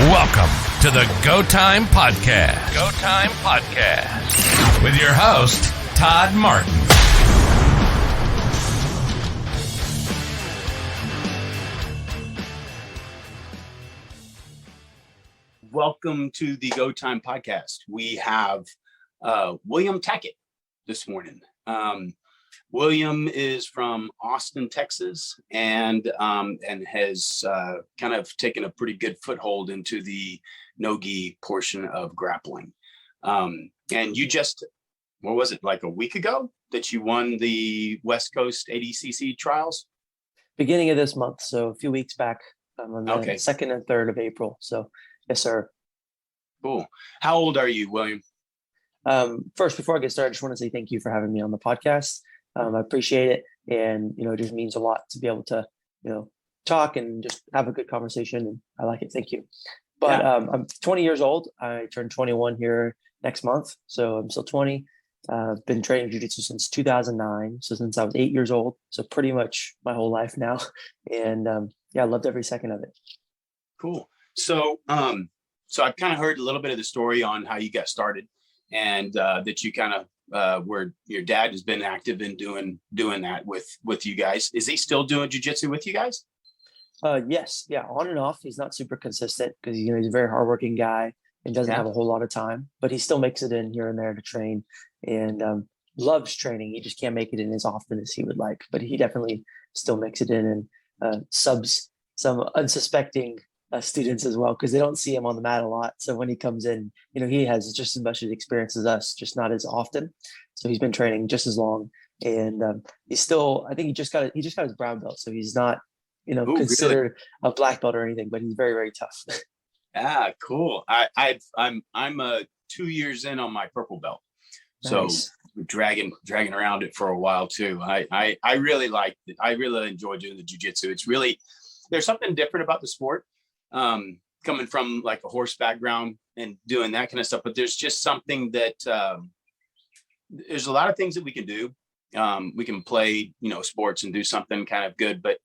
Welcome to the Go Time Podcast. Go Time Podcast with your host, Todd Martin. Welcome to the Go Time Podcast. We have William Tackett this morning. William is from Austin, Texas, and has kind of taken a pretty good foothold into the NOGI portion of grappling. And you just, what was it, like a week ago that you won the West Coast ADCC trials? Beginning of this month, so a few weeks back, on the 2nd and 3rd of April. So, yes, sir. Cool. How old are you, William? First, before I get started, I just want to say thank you for having me on the podcast. I appreciate it. And, it just means a lot to be able to, talk and just have a good conversation. And I like it. Thank you. But Yeah. I'm 20 years old. I turned 21 here next month. So I'm still 20. I've been training jiu-jitsu since 2009. So since I was 8 years old. So pretty much my whole life now. And I loved every second of it. Cool. So I've kind of heard a little bit of the story on how you got started, and that you kind of where your dad has been active in doing that with you guys. Is he still doing jiu-jitsu with you guys? Yes. Yeah. On and off. He's not super consistent because, he's a very hardworking guy and doesn't have a whole lot of time, but he still makes it in here and there to train, and loves training. He just can't make it in as often as he would like, but he definitely still makes it in and subs some unsuspecting students as well, because they don't see him on the mat a lot. So when he comes in, he has just as much experience as us, just not as often. So he's been training just as long, and he's still, I think he just got his brown belt. So he's not, considered a black belt or anything, but he's very, very tough. Cool. I'm 2 years in on my purple belt. So Nice. dragging around it for a while too. I really like it. I really enjoy doing the jiu-jitsu. It's really, there's something different about the sport. Coming from like a horse background and doing that kind of stuff, but there's just something that there's a lot of things that we can do. We can play, sports and do something kind of good, but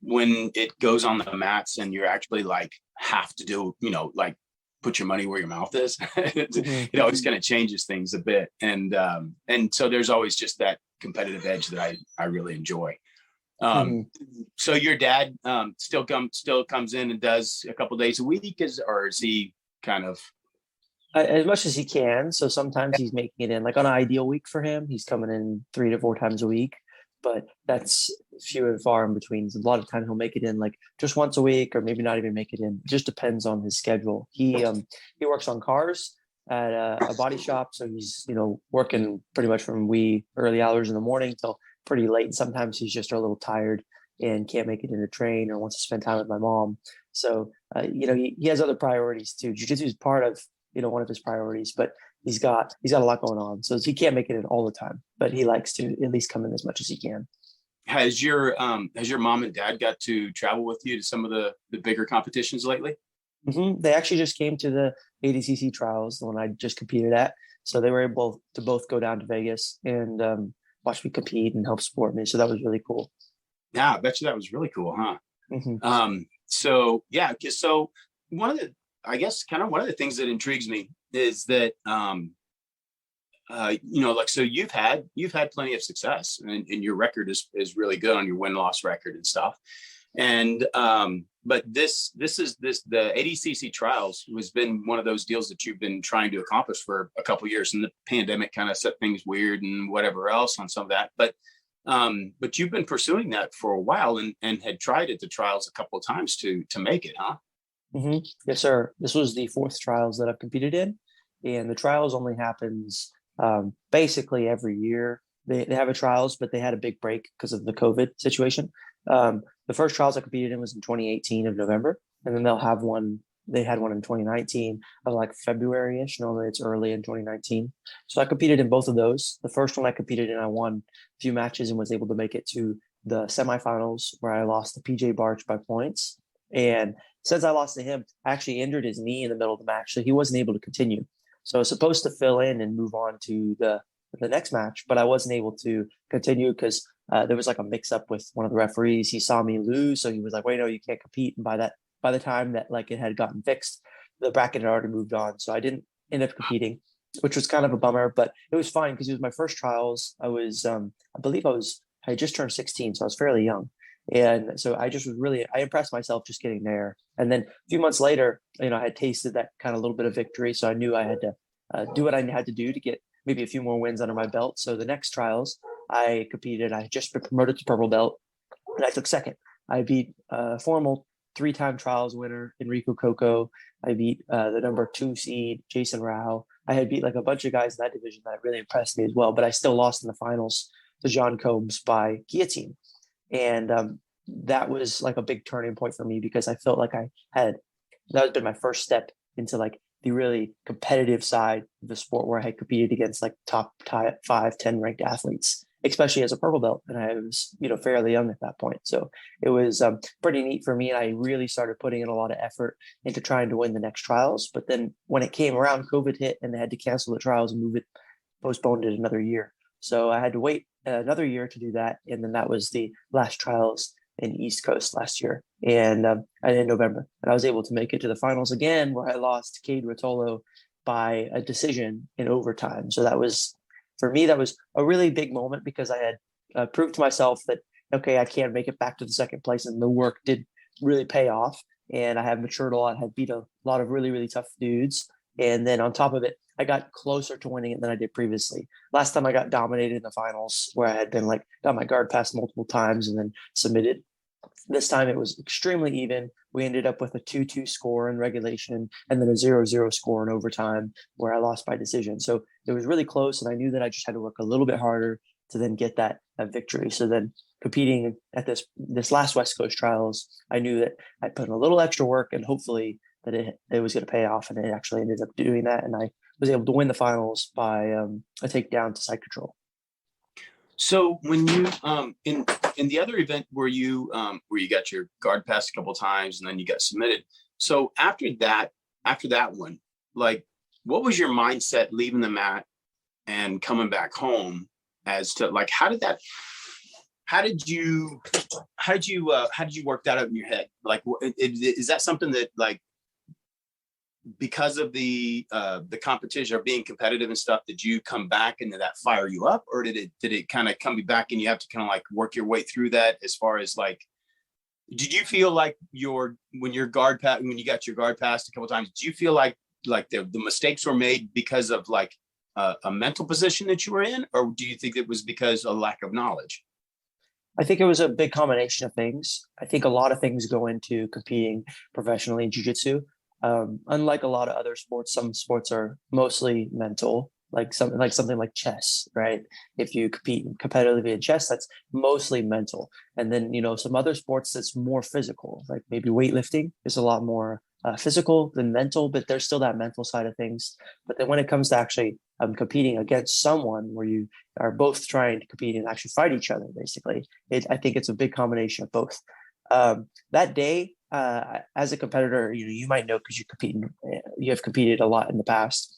when it goes on the mats and you're actually like have to do, like put your money where your mouth is, it always kind of changes things a bit, and so there's always just that competitive edge that I really enjoy. So your dad still comes in and does a couple days a week, or is he kind of As much as he can. So sometimes he's making it in, like on an ideal week for him, he's coming in 3 to 4 times a week, but that's few and far in between. So a lot of times he'll make it in like just once a week, or maybe not even make it in. It just depends on his schedule. He works on cars at a body shop, so he's working pretty much from early hours in the morning till pretty late. Sometimes he's just a little tired and can't make it in to train, or wants to spend time with my mom. So he has other priorities too. Jiu-jitsu is part of one of his priorities, but he's got a lot going on, so he can't make it in all the time, but he likes to at least come in as much as he can. Has your mom and dad got to travel with you to some of the bigger competitions lately? Mm-hmm. They actually just came to the ADCC trials, the one I just competed at, so they were able to both go down to Vegas and watch me compete and help support me. So that was really cool. Yeah, I bet you that was really cool, huh? Mm-hmm. So one of the things that intrigues me is that so you've had plenty of success, and your record is really good on your win-loss record and stuff. And but the ADCC trials has been one of those deals that you've been trying to accomplish for a couple of years, and the pandemic kind of set things weird and whatever else on some of that. But you've been pursuing that for a while, and had tried at the trials a couple of times to make it, huh? Mm-hmm. Yes, sir. This was the 4th trials that I've competed in, and the trials only happens basically every year. They have a trials, but they had a big break because of the COVID situation. The first trials I competed in was in 2018 of November, and then they'll have one. They had one in 2019 of like February-ish. Normally it's early in 2019. So I competed in both of those. The first one I competed in, I won a few matches and was able to make it to the semifinals, where I lost to PJ Barch by points. And since I lost to him, I actually injured his knee in the middle of the match, so he wasn't able to continue. So I was supposed to fill in and move on to the next match, but I wasn't able to continue because there was like a mix up with one of the referees. He saw me lose, so he was like, "Wait, no, you can't compete." And by by the time that like it had gotten fixed, the bracket had already moved on. So I didn't end up competing, which was kind of a bummer, but it was fine because it was my first trials. I was, I believe I had just turned 16, so I was fairly young. And so I just was really, I impressed myself just getting there. And then a few months later, I had tasted that kind of little bit of victory. So I knew I had to do what I had to do to get maybe a few more wins under my belt. So the next trials I competed, I had just been promoted to purple belt and I took second. I beat a formal 3-time trials winner, Enrico Coco. I beat the number 2 seed, Jason Rao. I had beat like a bunch of guys in that division that really impressed me as well, but I still lost in the finals to John Combs by guillotine. And that was like a big turning point for me because I felt like that had been my first step into like the really competitive side of the sport where I had competed against like top 5, 10 ranked athletes, especially as a purple belt. And I was, fairly young at that point. So it was pretty neat for me. And I really started putting in a lot of effort into trying to win the next trials. But then when it came around, COVID hit and they had to cancel the trials and postponed it another year. So I had to wait another year to do that. And then that was the last trials in East Coast last year and in November. And I was able to make it to the finals again, where I lost to Cade Rotolo by a decision in overtime. So that was, for me, that was a really big moment because I had proved to myself that, okay, I can make it back to the second place, and the work did really pay off. And I have matured a lot, had beat a lot of really, really tough dudes. And then on top of it, I got closer to winning it than I did previously. Last time I got dominated in the finals where I had been like, got my guard passed multiple times and then submitted. This time it was extremely even. We ended up with a 2-2 score in regulation and then a 0-0 score in overtime where I lost by decision. So it was really close. And I knew that I just had to work a little bit harder to then get that victory. So then competing at this last West Coast trials, I knew that I put in a little extra work and hopefully that it was going to pay off. And it actually ended up doing that. And I was able to win the finals by a takedown to side control. So when you in the other event where you got your guard passed a couple of times and then you got submitted. So after that one, like what was your mindset leaving the mat and coming back home as to like how did you work that out in your head? Like is that something that like because of the competition or being competitive and stuff, did you come back and did that fire you up, or did it kind of come back and you have to kind of like work your way through that? As far as like, did you feel like when you got your guard passed a couple of times, did you feel like the mistakes were made because of like a mental position that you were in, or do you think it was because of lack of knowledge? I think it was a big combination of things. I think a lot of things go into competing professionally in jiu-jitsu. Unlike a lot of other sports, some sports are mostly mental, like something like chess, right? If you compete competitively in chess, that's mostly mental. And then, some other sports that's more physical, like maybe weightlifting is a lot more physical than mental, but there's still that mental side of things. But then when it comes to actually competing against someone where you are both trying to compete and actually fight each other, basically, I think it's a big combination of both. That day, as a competitor, you might know because you have competed a lot in the past.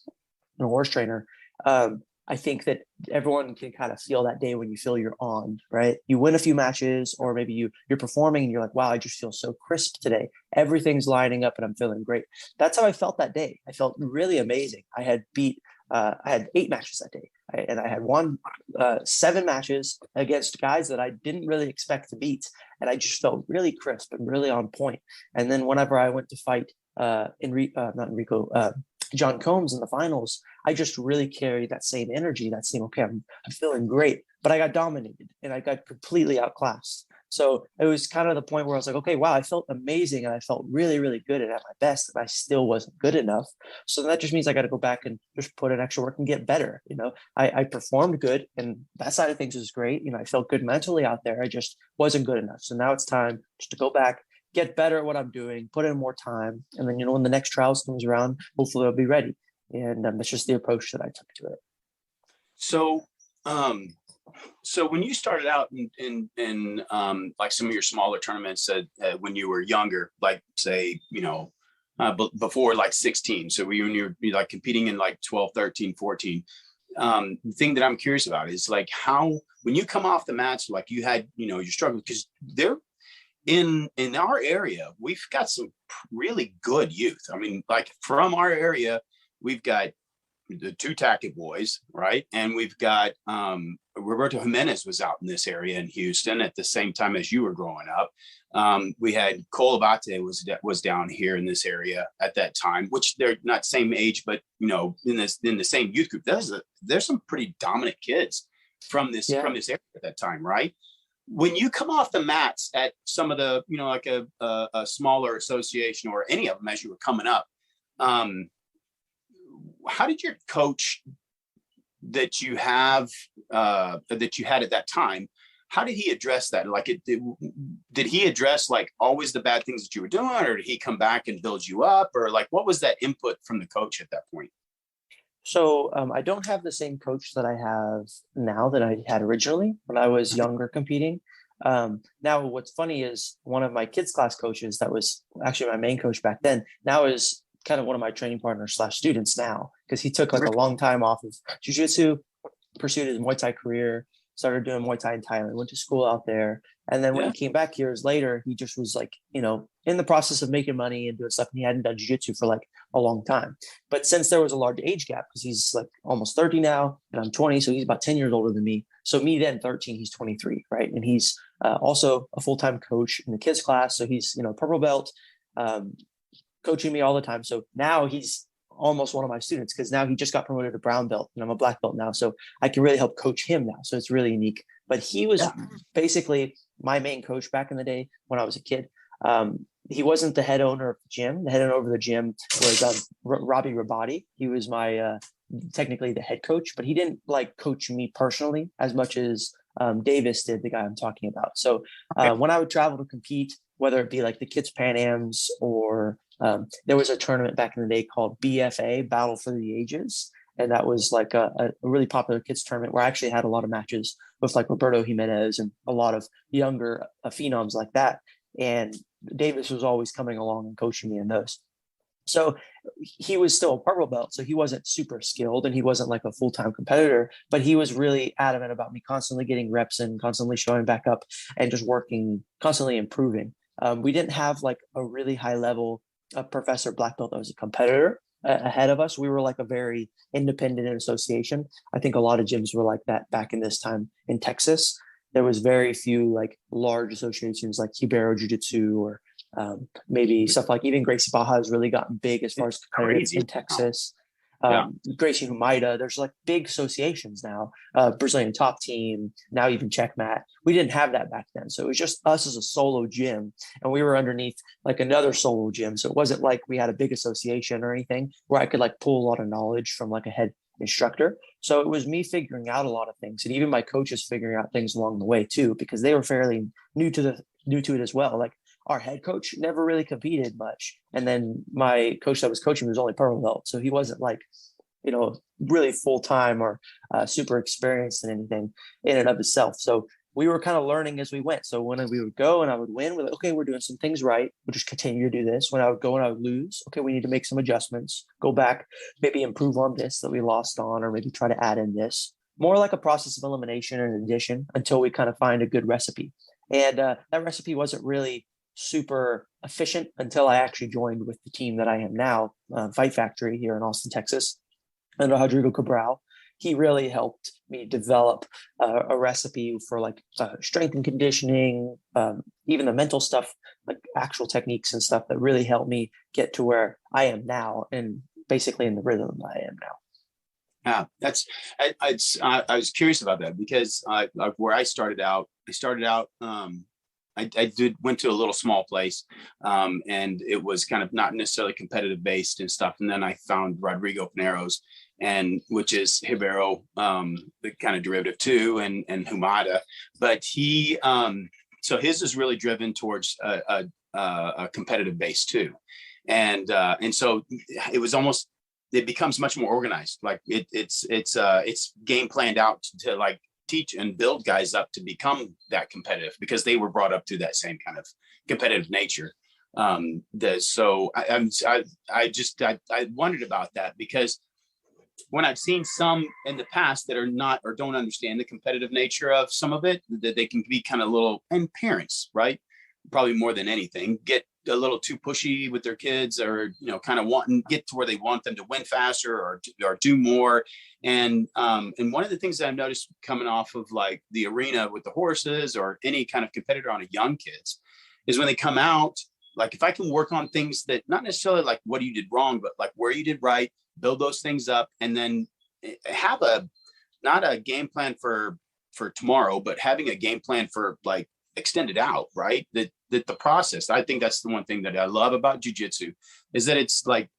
I'm a horse trainer. I think that everyone can kind of feel that day when you feel you're on, right? You win a few matches, or maybe you're performing and you're like, wow, I just feel so crisp today. Everything's lining up and I'm feeling great. That's how I felt that day. I felt really amazing. I had 8 matches that day. I had won 7 matches against guys that I didn't really expect to beat. And I just felt really crisp and really on point. And then whenever I went to fight John Combs in the finals, I just really carried that same energy, that same, okay, I'm feeling great, but I got dominated and I got completely outclassed. So it was kind of the point where I was like, okay, wow, I felt amazing and I felt really, really good and at my best, and I still wasn't good enough. So that just means I got to go back and just put in extra work and get better. I performed good and that side of things was great. I felt good mentally out there. I just wasn't good enough. So now it's time just to go back, get better at what I'm doing, put in more time. And then, when the next trials comes around, hopefully I'll be ready. And that's just the approach that I took to it. So when you started out in like some of your smaller tournaments when you were younger, like say, before like 16, so when you're like competing in like 12, 13, 14, the thing that I'm curious about is like how, when you come off the mats, like you had, your struggle, because in our area, we've got some really good youth. I mean, like from our area, we've got the two Tackett boys, right? And we've got Roberto Jimenez was out in this area in Houston at the same time as you were growing up. We had Cole Abate was down here in this area at that time, which they're not same age, but in the same youth group. There's some pretty dominant kids from this area at that time, right? When you come off the mats at some of the, like a smaller association or any of them as you were coming up, how did your coach that you had at that time, how did he address that? Like, did he address like always the bad things that you were doing, or did he come back and build you up, or like what was that input from the coach at that point? So I don't have the same coach that I have now that I had originally when I was younger competing. Now, what's funny is one of my kids class coaches that was actually my main coach back then now is kind of one of my training partners / students now, because he took like a long time off of jiu-jitsu, pursued his Muay Thai career, started doing Muay Thai in Thailand, went to school out there. And then when he came back years later, he just was like, in the process of making money and doing stuff. And he hadn't done jiu-jitsu for like a long time. But since there was a large age gap, because he's like almost 30 now and I'm 20, so he's about 10 years older than me. So me then 13, he's 23, right? And he's also a full-time coach in the kids class. So he's, purple belt, coaching me all the time. So now he's almost one of my students, because now he just got promoted to brown belt and I'm a black belt now. So I can really help coach him now. So it's really unique. But he was basically my main coach back in the day when I was a kid. He wasn't the head owner of the gym. The head owner of the gym was Robbie Rabati. He was my technically the head coach, but he didn't like coach me personally as much as Davis did, the guy I'm talking about. So when I would travel to compete, whether it be like the Kids Pan Ams or there was a tournament back in the day called BFA, Battle for the Ages. And that was like a really popular kids tournament where I actually had a lot of matches with like Roberto Jimenez and a lot of younger phenoms like that. And Davis was always coming along and coaching me in those. So he was still a purple belt. So he wasn't super skilled and he wasn't like a full-time competitor, but he was really adamant about me constantly getting reps and constantly showing back up and just working, constantly improving. We didn't have like a really high level professor black belt that was a competitor ahead of us. We were like a very independent association. I think a lot of gyms were like that back in this time in Texas. There was very few like large associations like Hibero Jiu-Jitsu or maybe stuff like even Gracie Baja has really gotten big as far as competitors in Texas. Gracie Humaida, there's like big associations now, Brazilian Top Team, now even Checkmat. We didn't have that back then. So it was just us as a solo gym and we were underneath like another solo gym. So it wasn't like we had a big association or anything where I could like pull a lot of knowledge from like a head instructor. So it was me figuring out a lot of things and even my coaches figuring out things along the way too, because they were fairly new to it as well. Like our head coach never really competed much. And then my coach that was coaching was only purple belt. So he wasn't like, really full-time or super experienced in anything in and of itself. So we were kind of learning as we went. So when we would go and I would win, we're like, okay, we're doing some things right. We'll just continue to do this. When I would go and I would lose, okay, we need to make some adjustments, go back, maybe improve on this that we lost on, or maybe try to add in this. More like a process of elimination and addition until we kind of find a good recipe. And that recipe wasn't really super efficient until I actually joined with the team that I am now, Fight Factory here in Austin, Texas, under Rodrigo Cabral. He really helped me develop a recipe for like strength and conditioning, even the mental stuff, like actual techniques and stuff that really helped me get to where I am now and basically in the rhythm I am now. Yeah, I was curious about that because where I started out, I went to a little small place and it was kind of not necessarily competitive based and stuff. And then I found Rodrigo Pinero's, and which is Hibero, the kind of derivative too, and Humada. But he, so his is really driven towards a competitive base too. And so it was almost, it becomes much more organized. Like it's game planned out to like teach and build guys up to become that competitive because they were brought up through that same kind of competitive nature. So I wondered about that because when I've seen some in the past that are not or don't understand the competitive nature of some of it, that they can be kind of little, and parents, right? probably more than anything, get a little too pushy with their kids, or, kind of get to where they want them to win faster or do more. And one of the things that I've noticed coming off of like the arena with the horses or any kind of competitor on a young kids is when they come out, like if I can work on things that not necessarily like what you did wrong, but like where you did right, build those things up, and then have not a game plan for tomorrow, but having a game plan for like extended out, right? That the process, I think that's the one thing that I love about jiu-jitsu is that it's like,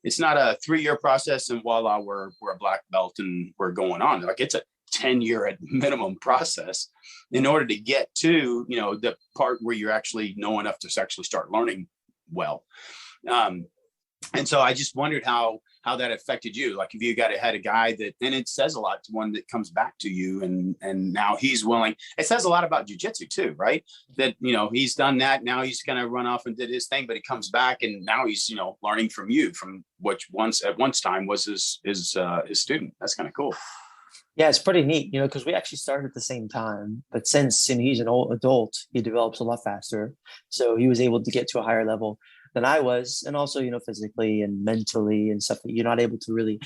it's not a 3-year process and voila, we're a black belt and we're going on. Like it's a 10-year at minimum process in order to get to, the part where you're actually know enough to actually start learning well. And so I just wondered how that affected you. Like if you had a guy that, and it says a lot to one that comes back to you and now he's willing, it says a lot about jiu-jitsu too, right? That, he's done that. Now he's kind of run off and did his thing, but he comes back and now he's, learning from you, from which at one time was his student. That's kind of cool. Yeah, it's pretty neat, because we actually started at the same time. But since he's an old adult, he develops a lot faster. So he was able to get to a higher level than I was. And also, physically and mentally and stuff that you're not able to really,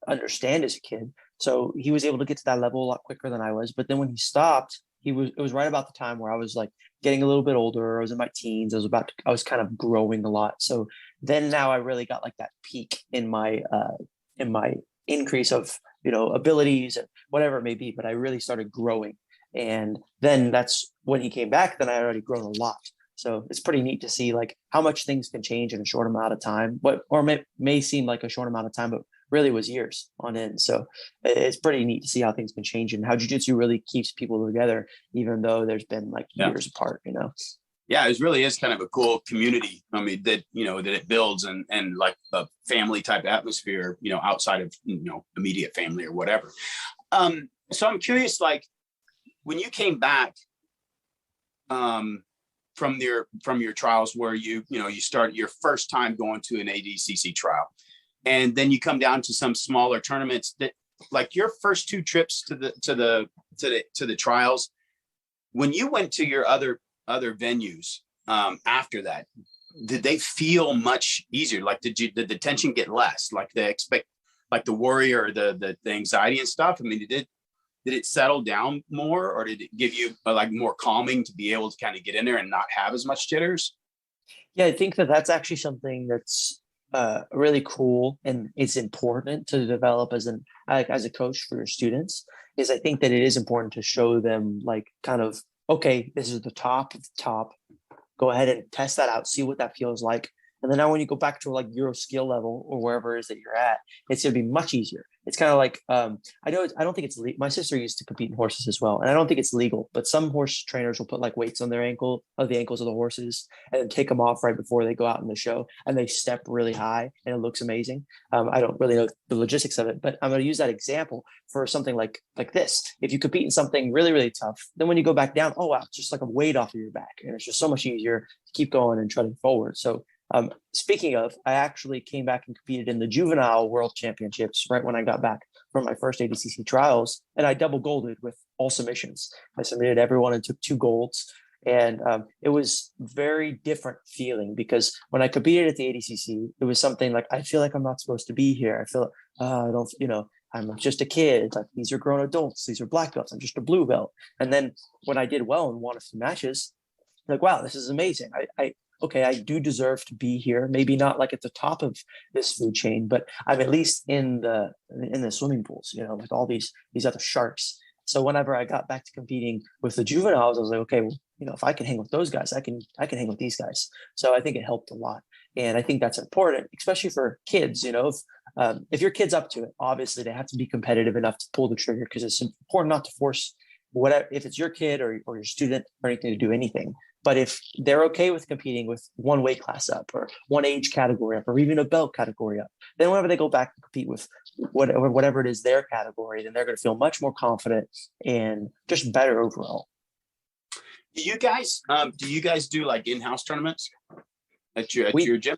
understand as a kid. So he was able to get to that level a lot quicker than I was. But then when he stopped, it was right about the time where I was like getting a little bit older. I was in my teens. I was kind of growing a lot. So then now I really got like that peak in my increase of, abilities and whatever it may be, but I really started growing. And then that's when he came back, then I had already grown a lot. So it's pretty neat to see like how much things can change in a short amount of time, may seem like a short amount of time, but really was years on end. So it's pretty neat to see how things can change and how jiu-jitsu really keeps people together, even though there's been like years apart, Yeah, it really is kind of a cool community. I mean, that, that it builds and like a family type atmosphere, outside of, immediate family or whatever. So I'm curious, like when you came back, from your trials where you start your first time going to an ADCC trial, and then you come down to some smaller tournaments, that like your first 2 trips to the trials, when you went to your other venues after that, did they feel much easier? Like did the tension get less? Like they expect, like the worry or the anxiety and stuff? I mean, did it settle down more, or did it give you like more calming to be able to kind of get in there and not have as much jitters? Yeah, I think that's actually something that's really cool, and it's important to develop as a coach for your students. Is I think that it is important to show them like kind of, okay, this is the top of the top. Go ahead and test that out, see what that feels like. And then now when you go back to like Euro skill level or wherever it is that you're at, it's going to be much easier. It's kind of like, I don't think it's my sister used to compete in horses as well. And I don't think it's legal, but some horse trainers will put like weights on the ankles of the horses and then take them off right before they go out in the show. And they step really high and it looks amazing. I don't really know the logistics of it, but I'm going to use that example for something like this. If you compete in something really, really tough, then when you go back down, oh, wow, it's just like a weight off of your back. And it's just so much easier to keep going and treading forward. So speaking of, I actually came back and competed in the juvenile world championships right when I got back from my first ADCC trials, and I double golded with all submissions. I submitted everyone and took 2 golds, and it was very different feeling because when I competed at the ADCC, it was something like, I feel like I'm not supposed to be here. I feel I don't, I'm just a kid. Like these are grown adults. These are black belts. I'm just a blue belt. And then when I did well and won a few matches, like, wow, this is amazing. Okay, I do deserve to be here. Maybe not like at the top of this food chain, but I'm at least in the swimming pools, with all these other sharks. So whenever I got back to competing with the juveniles, I was like, okay, well, if I can hang with those guys, I can hang with these guys. So I think it helped a lot. And I think that's important, especially for kids, if your kid's up to it, obviously they have to be competitive enough to pull the trigger, because it's important not to force whatever, if it's your kid or your student or anything, to do anything. But if they're okay with competing with one weight class up or one age category up or even a belt category up, then whenever they go back and compete with whatever it is their category, then they're going to feel much more confident and just better overall. Do you guys do like in-house tournaments at your gym?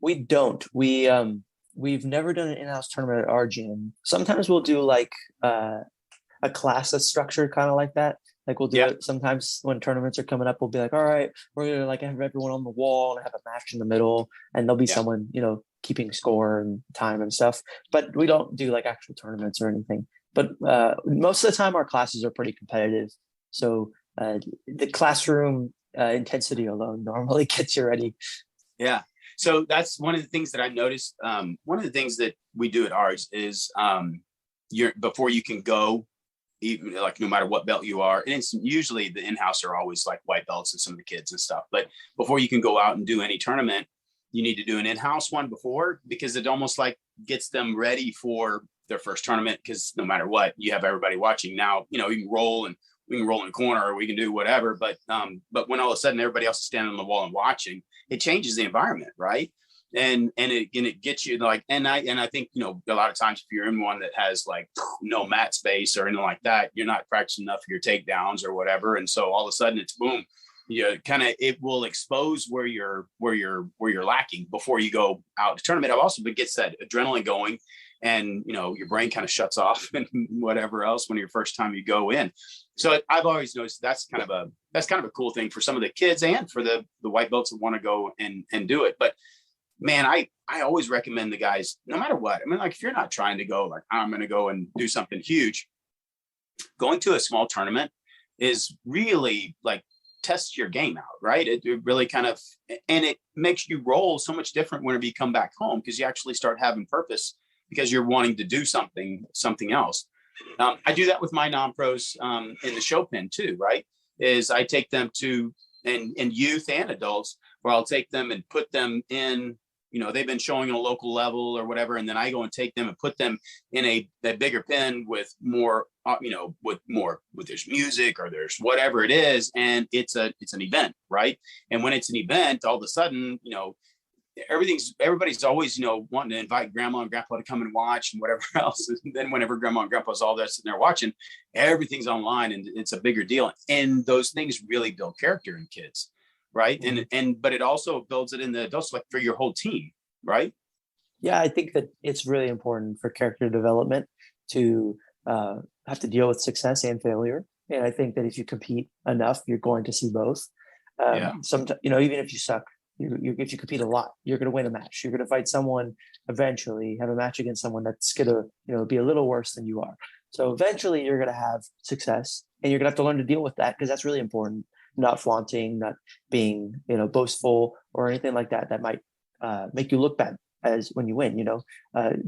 We don't. We've never done an in-house tournament at our gym. Sometimes we'll do like a class that's structured kind of like that. Like we'll do it sometimes when tournaments are coming up. We'll be like, all right, we're gonna like have everyone on the wall and have a match in the middle, and there'll be someone, you know, keeping score and time and stuff. But we don't do like actual tournaments or anything. But most of the time, our classes are pretty competitive. So the classroom intensity alone normally gets you ready. Yeah. So that's one of the things that I noticed. One of the things that we do at ours is before you can go, even like no matter what belt you are, and it's usually the in-house are always like white belts and some of the kids and stuff. But before you can go out and do any tournament, you need to do an in-house one before, because it almost like gets them ready for their first tournament. Because no matter what, you have everybody watching. Now, you know, you can roll and we can roll in the corner or we can do whatever. But when all of a sudden everybody else is standing on the wall and watching, it changes the environment, right? And it gets you like, and I think, you know, a lot of times if you're in one that has like no mat space or anything like that, you're not practicing enough of your takedowns or whatever. And so all of a sudden it's boom, you kind of, it will expose where you're lacking before you go out to tournament. I've also been gets that adrenaline going, and, you know, your brain kind of shuts off and whatever else when your first time you go in. So I've always noticed that's kind of a cool thing for some of the kids and for the white belts that want to go and do it. But man, I always recommend the guys, no matter what. I mean, like if you're not trying to go like, I'm going to go and do something huge, going to a small tournament is really like test your game out, right? It really kind of, and it makes you roll so much different whenever you come back home, because you actually start having purpose because you're wanting to do something else. I do that with my non-pros in the show pen too, right? Is I take them to, and youth and adults, where I'll take them and put them in, you know, they've been showing at a local level or whatever. And then I go and take them and put them in a bigger pen with more, you know, with there's music or there's whatever it is. And it's an event, right? And when it's an event, all of a sudden, you know, everybody's always, you know, wanting to invite grandma and grandpa to come and watch and whatever else. And then whenever grandma and grandpa's all there sitting there watching, everything's online and it's a bigger deal. And those things really build character in kids, right? Mm-hmm. But it also builds it in the adults, like for your whole team, right? Yeah, I think that it's really important for character development to have to deal with success and failure. And I think that if you compete enough, you're going to see both. Sometimes, you know, even if you suck, if you compete a lot, you're going to win a match. You're going to fight someone eventually, have a match against someone that's going to, you know, be a little worse than you are. So eventually you're going to have success, and you're going to have to learn to deal with that, because that's really important. Not flaunting, not being, you know, boastful or anything like that. That might make you look bad as when you win, you know,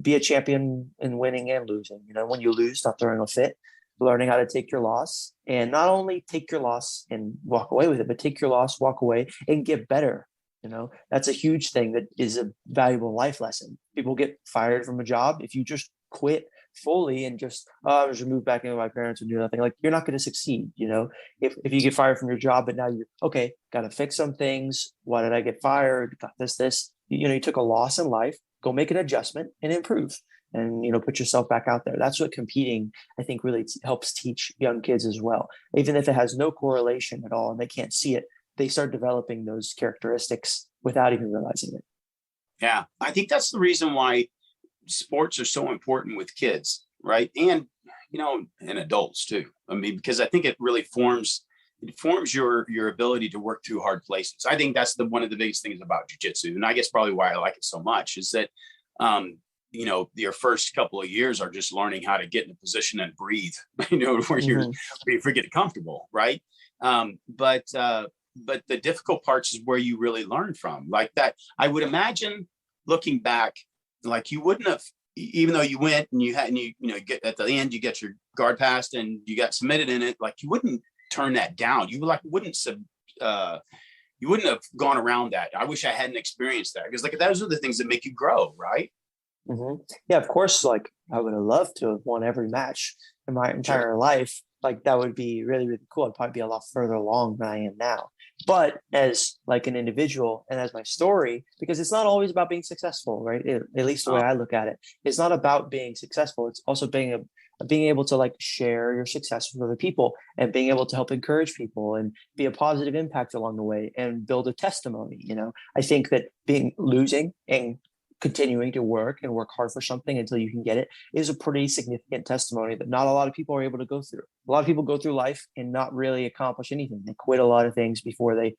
be a champion in winning and losing. You know, when you lose, not throwing a fit, learning how to take your loss, and not only take your loss and walk away with it, but take your loss, walk away and get better. You know, that's a huge thing that is a valuable life lesson. People get fired from a job. If you just quit fully and just, I'll just move back in with my parents and do nothing, like you're not going to succeed. You know, if you get fired from your job, but now you're okay, got to fix some things. Why did I get fired? Got this, you know, you took a loss in life, go make an adjustment and improve, and, you know, put yourself back out there. That's what competing, I think, really helps teach young kids as well. Even if it has no correlation at all and they can't see it, they start developing those characteristics without even realizing it. Yeah, I think that's the reason why sports are so important with kids, right? And, you know, and adults too. I mean, because I think it really forms your ability to work through hard places. I think that's one of the biggest things about jiu-jitsu. And I guess probably why I like it so much is that, you know, your first couple of years are just learning how to get in a position and breathe, you know, where you get comfortable, right? But the difficult parts is where you really learn from, like that. I would imagine looking back, like you wouldn't have, even though you went and you get at the end, you get your guard passed and you got submitted in it. Like you wouldn't turn that down. You wouldn't have gone around that. I wish I hadn't experienced that, because like those are the things that make you grow, right? Mm-hmm. Yeah, of course. Like I would have loved to have won every match in my entire life. Like that would be really, really cool. I'd probably be a lot further along than I am now. But as like an individual and as my story, because it's not always about being successful, right? At least the way I look at it, it's not about being successful. It's also being able to like share your success with other people and being able to help encourage people and be a positive impact along the way and build a testimony. You know, I think that losing and continuing to work and work hard for something until you can get it is a pretty significant testimony that not a lot of people are able to go through. A lot of people go through life and not really accomplish anything. They quit a lot of things before they,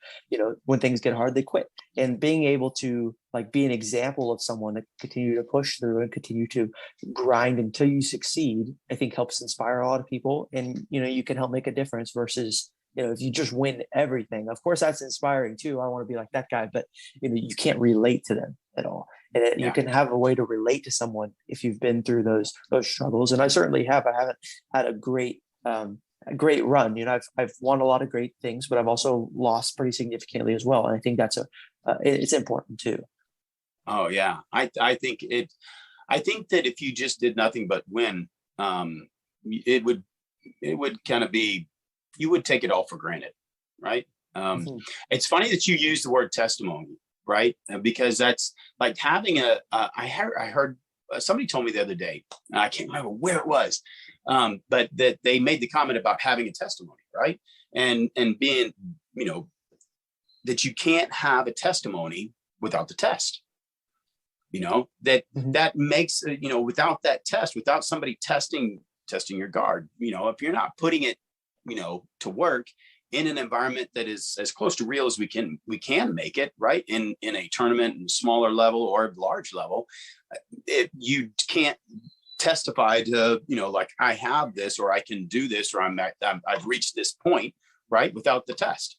when things get hard, they quit. And being able to like be an example of someone that continue to push through and continue to grind until you succeed, I think helps inspire a lot of people. And, you can help make a difference versus, if you just win everything. Of course, that's inspiring too. I want to be like that guy, but you can't relate to them at all. And you can have a way to relate to someone if you've been through those struggles. And I certainly have. I haven't had a great run. I've won a lot of great things, but I've also lost pretty significantly as well. And I think that's it's important too. Oh yeah, I think that if you just did nothing but win, it would kind of be, you would take it all for granted, right? It's funny that you use the word testimony, right? Because that's like having I heard somebody told me the other day, and I can't remember where it was, but that they made the comment about having a testimony, right? And being, that you can't have a testimony without the test. That makes, without that test, without somebody testing your guard, if you're not putting it, to work in an environment that is as close to real as we can make it, right? In a tournament, in smaller level or large level, you can't testify to, like I have this, or I can do this, or I've reached this point, right? Without the test.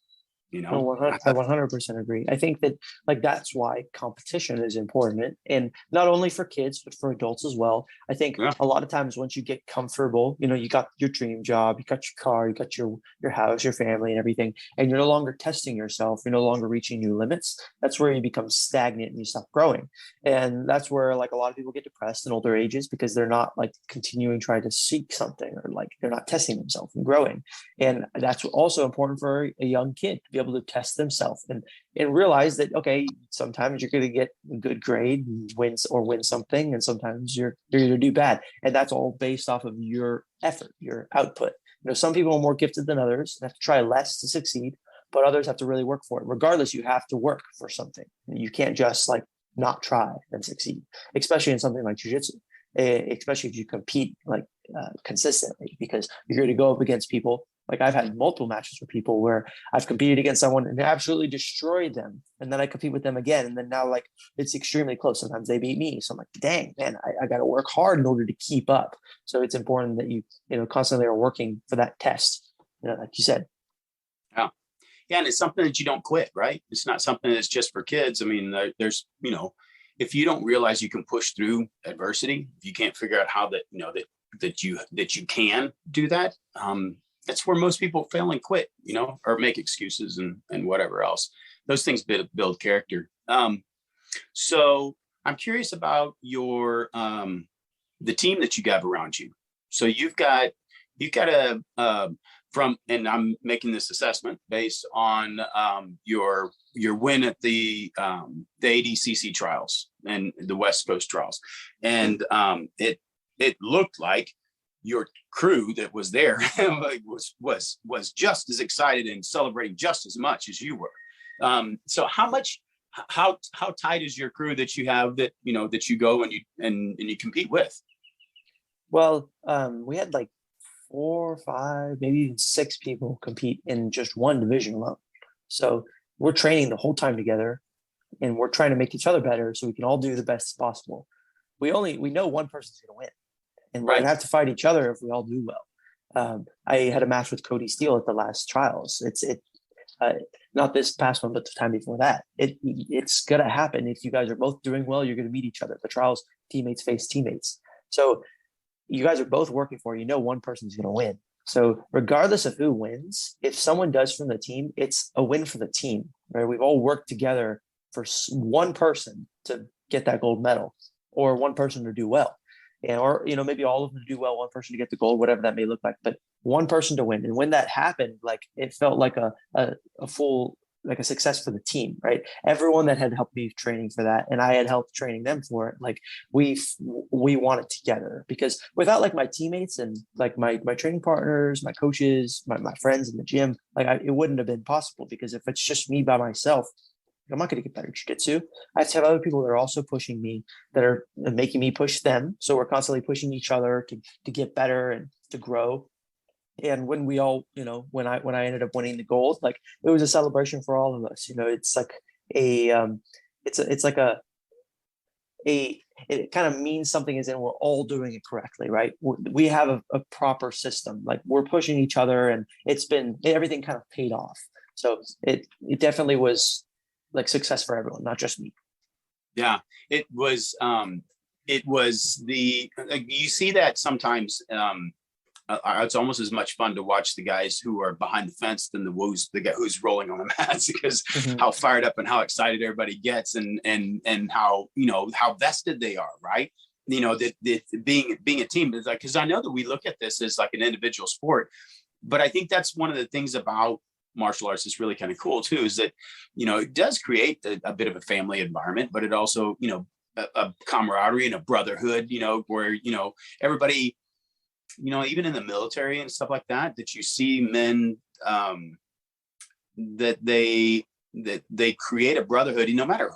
I 100% agree. I think that that's why competition is important, and not only for kids, but for adults as well. I think a lot of times once you get comfortable, you got your dream job, you got your car, you got your house, your family and everything, and you're no longer testing yourself, you're no longer reaching new limits. That's where you become stagnant and you stop growing. And that's where like a lot of people get depressed in older ages, because they're not like continuing trying to seek something, or like they're not testing themselves and growing. And that's also important for a young kid to be able to test themselves and realize that, okay, sometimes you're going to get a good grade, win something, and sometimes you're going to do bad. And that's all based off of your effort, your output. Some people are more gifted than others and have to try less to succeed, but others have to really work for it. Regardless, you have to work for something. You can't just like not try and succeed, especially in something like jiu-jitsu, especially if you compete consistently, because you're going to go up against people. Like I've had multiple matches with people where I've competed against someone and absolutely destroyed them. And then I compete with them again. And then now like it's extremely close. Sometimes they beat me. So I'm like, dang, man, I got to work hard in order to keep up. So it's important that you constantly are working for that test, like you said. Yeah. Yeah. And it's something that you don't quit, right? It's not something that's just for kids. I mean, there's, if you don't realize you can push through adversity, if you can't figure out how that you can do that, that's where most people fail and quit, or make excuses and whatever else. Those things build character. So I'm curious about your the team that you have around you. So you've got and I'm making this assessment based on your win at the ADCC trials and the West Coast trials, and it looked like your crew that was there was just as excited and celebrating just as much as you were. So how tight is your crew that you have that you go and you compete with? Well, we had like 4 or 5, maybe even 6 people compete in just one division alone. So we're training the whole time together, and we're trying to make each other better so we can all do the best possible. We know one person's going to win. And we're going to have to fight each other if we all do well. I had a match with Cody Steele at the last trials. It's not this past one, but the time before that. It's going to happen. If you guys are both doing well, you're going to meet each other. The trials, teammates face teammates. So you guys are both working for it. One person's going to win. So regardless of who wins, if someone does from the team, it's a win for the team, right? We've all worked together for one person to get that gold medal, or one person to do well. Or maybe all of them to do well, one person to get the gold, whatever that may look like, but one person to win. And when that happened, like it felt like a full, like a success for the team, right? Everyone that had helped me training for that, and I had helped training them for it, like we won it together. Because without like my teammates and like my training partners, my coaches, my friends in the gym, like it wouldn't have been possible. Because if it's just me by myself, I'm not going to get better at jiu-jitsu. I have to have other people that are also pushing me, that are making me push them. So we're constantly pushing each other to get better and to grow. And when we all, when I ended up winning the gold, like it was a celebration for all of us. It's like it's like it kind of means something, as in we're all doing it correctly, right? We have a proper system, like we're pushing each other, and everything kind of paid off. So it definitely was like success for everyone, not just me. Yeah, it was you see that sometimes. It's almost as much fun to watch the guys who are behind the fence than the guy who's rolling on the mats, because how fired up and how excited everybody gets, and how how vested they are, right? That being a team is like, because I know that we look at this as like an individual sport, but I think that's one of the things about martial arts is really kind of cool too, is that it does create a bit of a family environment, but it also a camaraderie and a brotherhood, where everybody, even in the military and stuff like that you see men that they create a brotherhood, no matter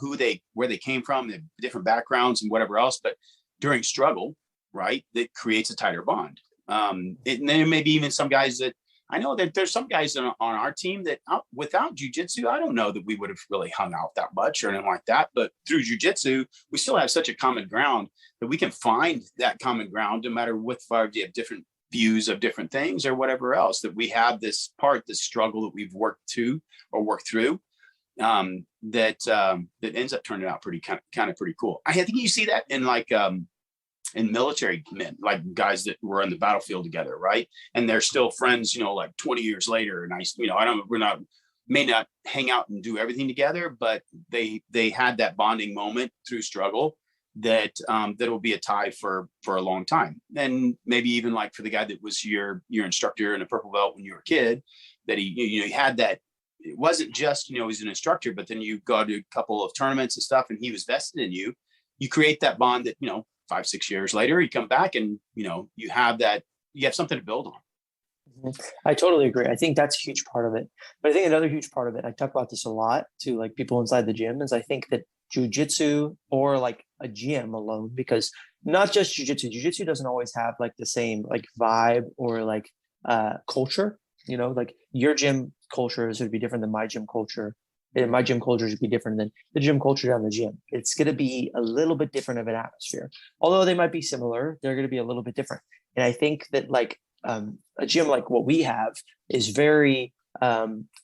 where they came from, the different backgrounds and whatever else, but during struggle, right, that creates a tighter bond. And then maybe even some guys that I know that there's some guys on our team that without jiu-jitsu, I don't know that we would have really hung out that much or anything like that. But through jiu-jitsu, we still have such a common ground that we can find that common ground no matter what far you have different views of different things or whatever else, that we have this struggle that we've worked through, that ends up turning out pretty cool. I think you see that in like, in military men, like guys that were on the battlefield together, right? And they're still friends, like 20 years later. And may not hang out and do everything together, but they had that bonding moment through struggle that will be a tie for a long time. And maybe even like for the guy that was your instructor in a purple belt when you were a kid, that he had that. It wasn't just, he's an instructor, but then you go to a couple of tournaments and stuff and he was vested in you. You create that bond that, 5-6 years later, you come back and, you have something to build on. I totally agree. I think that's a huge part of it. But I think another huge part of it, I talk about this a lot to like people inside the gym, is I think that jiu-jitsu or like a gym alone, because not just jiu-jitsu doesn't always have like the same like vibe or like culture, like your gym culture is going to be different than my gym culture. And my gym culture should be different than the gym culture down the gym. It's going to be a little bit different of an atmosphere. Although they might be similar, they're going to be a little bit different. And I think that like a gym like what we have is very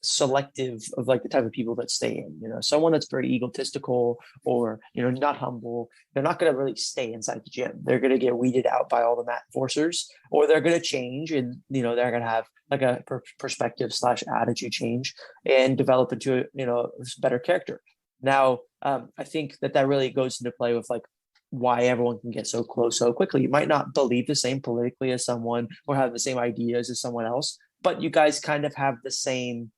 selective of like the type of people that stay in. Someone that's very egotistical or not humble, they're not going to really stay inside the gym. They're going to get weeded out by all the mat enforcers, or they're going to change, and they're going to have like a perspective / attitude change and develop into a better character. Now I think that really goes into play with like why everyone can get so close so quickly. You might not believe the same politically as someone or have the same ideas as someone else, but you guys kind of have the same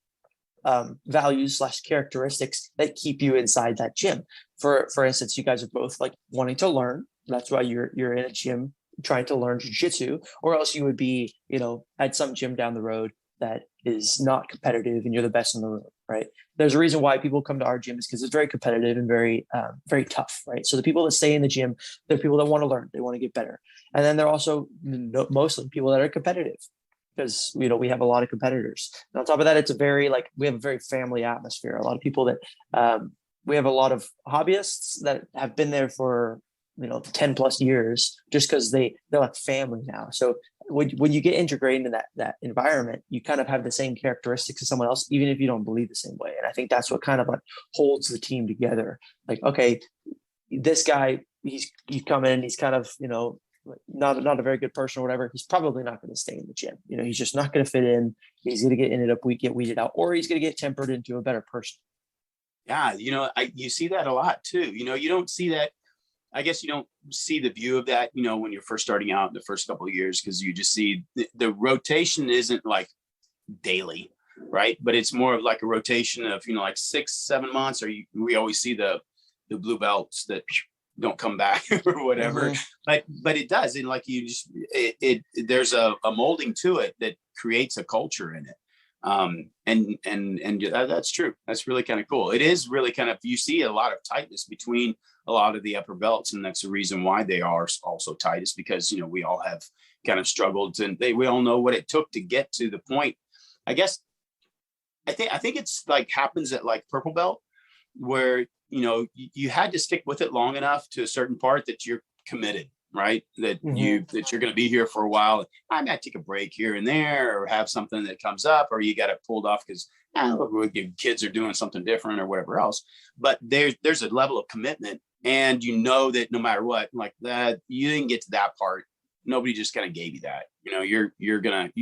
values / characteristics that keep you inside that gym. For instance, you guys are both like wanting to learn. That's why you're in a gym trying to learn jiu-jitsu, or else you would be, at some gym down the road that is not competitive and you're the best in the room, right? There's a reason why people come to our gym, is because it's very competitive and very, very tough, right? So the people that stay in the gym, they're people that want to learn, they want to get better. And then they're also mostly people that are competitive, because we have a lot of competitors. And on top of that, we have a very family atmosphere. A lot of people that we have a lot of hobbyists that have been there for 10 plus years, just because they're like family now. So when you get integrated into that environment, you kind of have the same characteristics as someone else, even if you don't believe the same way. And I think that's what kind of like holds the team together. Like, okay, this guy, he's come in, he's kind of not a very good person or whatever. He's probably not going to stay in the gym. He's just not going to fit in. He's going to get weeded out, or he's going to get tempered into a better person. Yeah, you see that a lot too. You don't see that. I guess you don't see the view of that, when you're first starting out in the first couple of years, because you just see the rotation isn't like daily, right? But it's more of like a rotation of, like 6-7 months, or we always see the blue belts that don't come back or whatever. But it does. And like there's a molding to it that creates a culture in it. That's true. That's really kind of cool. It is really kind of, you see a lot of tightness between a lot of the upper belts, and that's the reason why they are also tight, is because, you know, we all have kind of struggled, and we all know what it took to get to the point. I guess I think it's like happens at like purple belt, where, you know, you had to stick with it long enough to a certain part that you're committed, right? That you're going to be here for a while. I might take a break here and there, or have something that comes up, or you got it pulled off because your kids are doing something different or whatever else. But there's a level of commitment, and you know that no matter what, like that, you didn't get to that part. Nobody just kind of gave you that. You know, you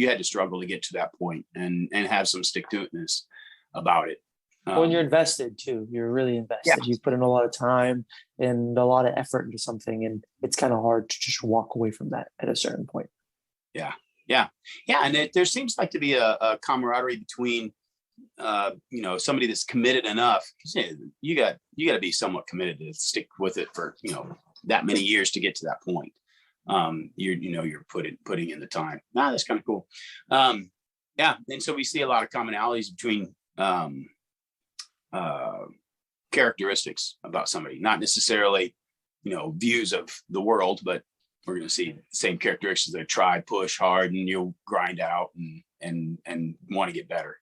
had to struggle to get to that point, and have some stick-to-itness about it. When you're invested too, you're really invested. Yeah. You put in a lot of time and a lot of effort into something, and it's kind of hard to just walk away from that at a certain point. Yeah. And there seems like to be a camaraderie between, you know, somebody that's committed enough. You got to be somewhat committed to stick with it for, you know, that many years to get to that point. You're putting in the time. That's kind of cool. And so we see a lot of commonalities between characteristics about somebody, not necessarily, you know, views of the world, but we're going to see the same characteristics. They try, push hard, and you'll grind out and want to get better.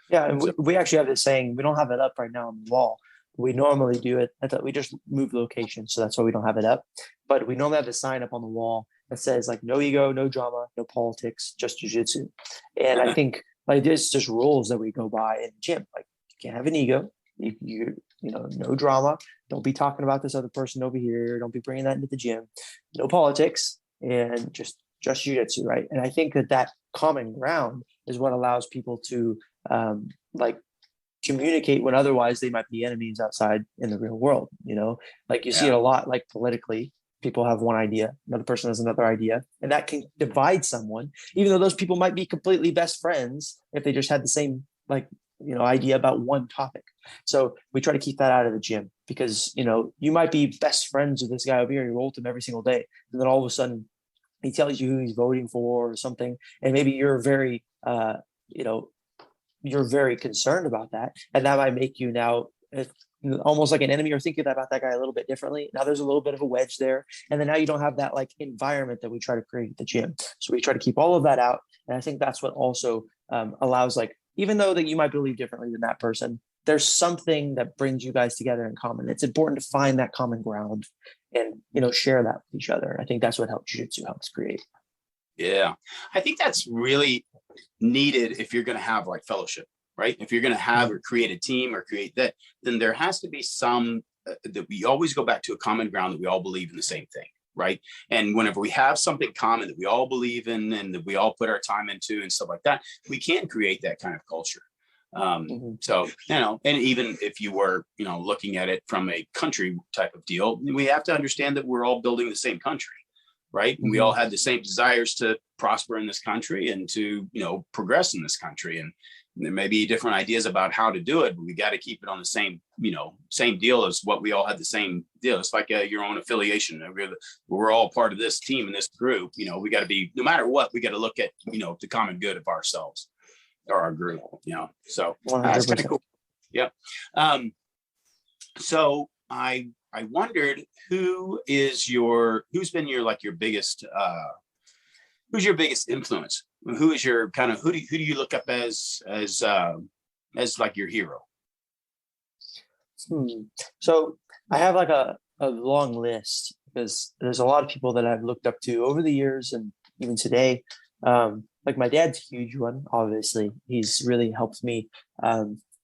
Yeah. And we actually have this saying, we don't have it up right now on the wall. We normally do it. I thought we just moved location, so that's why we don't have it up. But we normally have a sign up on the wall that says like, no ego, no drama, no politics, just jiu-jitsu. And I think like there's just rules that we go by in the gym. Like, you can't have an ego. You know, no drama. Don't be talking about this other person over here. Don't be bringing that into the gym. No politics, and just jiu-jitsu, right? And I think that common ground is what allows people to like communicate when otherwise they might be enemies outside in the real world. You know, like you see it a lot, like politically. People have one idea, another person has another idea, and that can divide someone, even though those people might be completely best friends if they just had the same, like, you know, idea about one topic. So we try to keep that out of the gym, because, you know, you might be best friends with this guy over here, you roll with him every single day, and then all of a sudden he tells you who he's voting for or something, and maybe you're very you're very concerned about that, and that might make you now almost like an enemy, or thinking about that guy a little bit differently. Now there's a little bit of a wedge there, and then now you don't have that like environment that we try to create at the gym. So we try to keep all of that out, and I think that's what also allows, like, even though that you might believe differently than that person, there's something that brings you guys together in common. It's important to find that common ground and, you know, share that with each other. I think that's what jiu-jitsu helps create. Yeah, I think that's really needed if you're going to have like fellowship, right? If you're going to have or create a team or create that, then there has to be some that we always go back to a common ground that we all believe in the same thing, right? And whenever we have something common that we all believe in and that we all put our time into and stuff like that, we can create that kind of culture. So, you know, and even if you were, you know, looking at it from a country type of deal, we have to understand that we're all building the same country, right? And we all have the same desires to prosper in this country and to, you know, progress in this country. And there may be different ideas about how to do it, but we got to keep it on the same, you know, same deal as what we all have the same deal. It's like your own affiliation. We're all part of this team and this group. You know, we got to be, no matter what, we got to look at, you know, the common good of ourselves or our group, you know, so that's kind of cool. Yeah. So I wondered who's been your biggest, who's your biggest influence? Who is your kind of, who do you look up as like your hero? So I have like a long list, because there's a lot of people that I've looked up to over the years and even today. Like my dad's a huge one, obviously. He's really helped me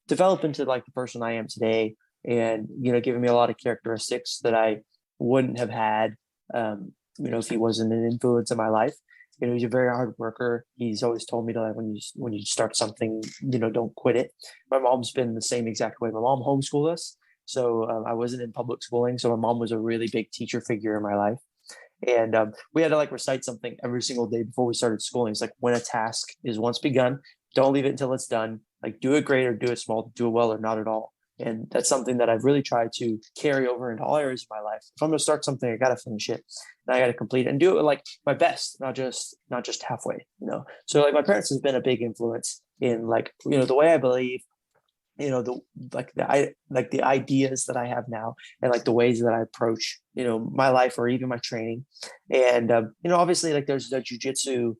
develop into like the person I am today, and, you know, giving me a lot of characteristics that I wouldn't have had, you know, if he wasn't an influence in my life. You know, he's a very hard worker. He's always told me to, like, when you start something, you know, don't quit it. My mom's been the same exact way. My mom homeschooled us, so I wasn't in public schooling. So my mom was a really big teacher figure in my life. And we had to like recite something every single day before we started schooling. It's like, when a task is once begun, don't leave it until it's done. Like, do it great or do it small, do it well or not at all. And that's something that I've really tried to carry over into all areas of my life. If I'm going to start something, I got to finish it, and I got to complete it and do it like my best, not just halfway, So like my parents has been a big influence in like, the way I believe, the ideas that I have now, and like the ways that I approach, my life or even my training. And, obviously like there's the jujitsu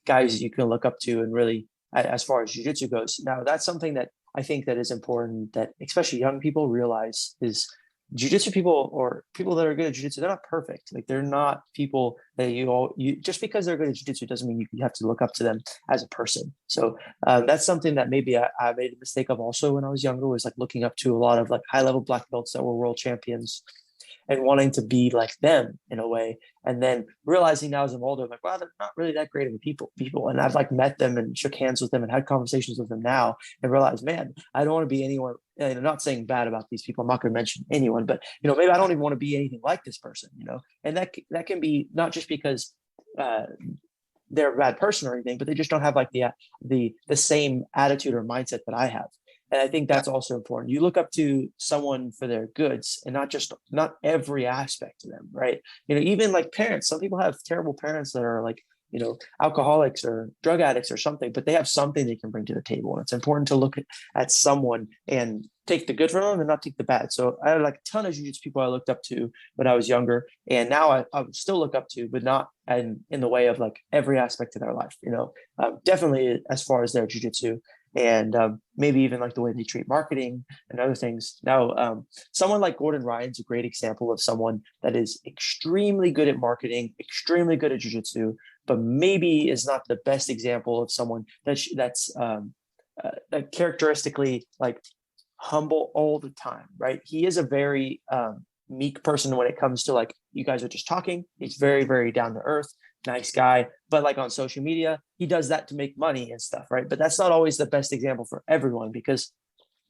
guys you can look up to, and really as far as jiu-jitsu goes. Now, that's something that I think that is important, that especially young people realize, is jiu-jitsu people, or people that are good at jiu-jitsu, they're not perfect. Like they're not people that you just because they're good at jiu-jitsu doesn't mean you have to look up to them as a person. So that's something that maybe I made a mistake of also when I was younger, was like looking up to a lot of like high-level black belts that were world champions and wanting to be like them in a way. And then realizing now as I'm older, I'm like, wow, they're not really that great of a people. And I've like met them and shook hands with them and had conversations with them now, and realized, man, I don't want to be anyone, I'm not saying bad about these people, I'm not going to mention anyone, but maybe I don't even want to be anything like this person, and that can be not just because they're a bad person or anything, but they just don't have like the same attitude or mindset that I have. And I think that's also important. You look up to someone for their goods, and not every aspect of them, right? Even like parents, some people have terrible parents that are like, alcoholics or drug addicts or something, but they have something they can bring to the table. And it's important to look at someone and take the good from them and not take the bad. So I had like a ton of jiu-jitsu people I looked up to when I was younger, and now I still look up to, but not in the way of like every aspect of their life, definitely as far as their jiu-jitsu. And maybe even like the way they treat marketing and other things. Now, someone like Gordon Ryan's a great example of someone that is extremely good at marketing, extremely good at jiu-jitsu, but maybe is not the best example of someone that's characteristically like humble all the time, right? He is a very meek person when it comes to like, you guys are just talking. He's very, very down to earth, nice guy. But like on social media, he does that to make money and stuff, right? But that's not always the best example for everyone, because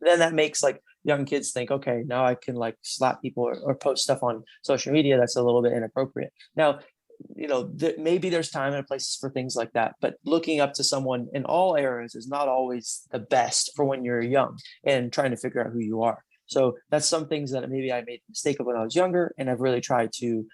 then that makes like young kids think, okay, now I can like slap people or post stuff on social media that's a little bit inappropriate. Now, maybe there's time and places for things like that, but looking up to someone in all areas is not always the best for when you're young and trying to figure out who you are. So that's some things that maybe I made a mistake of when I was younger, and I've really tried to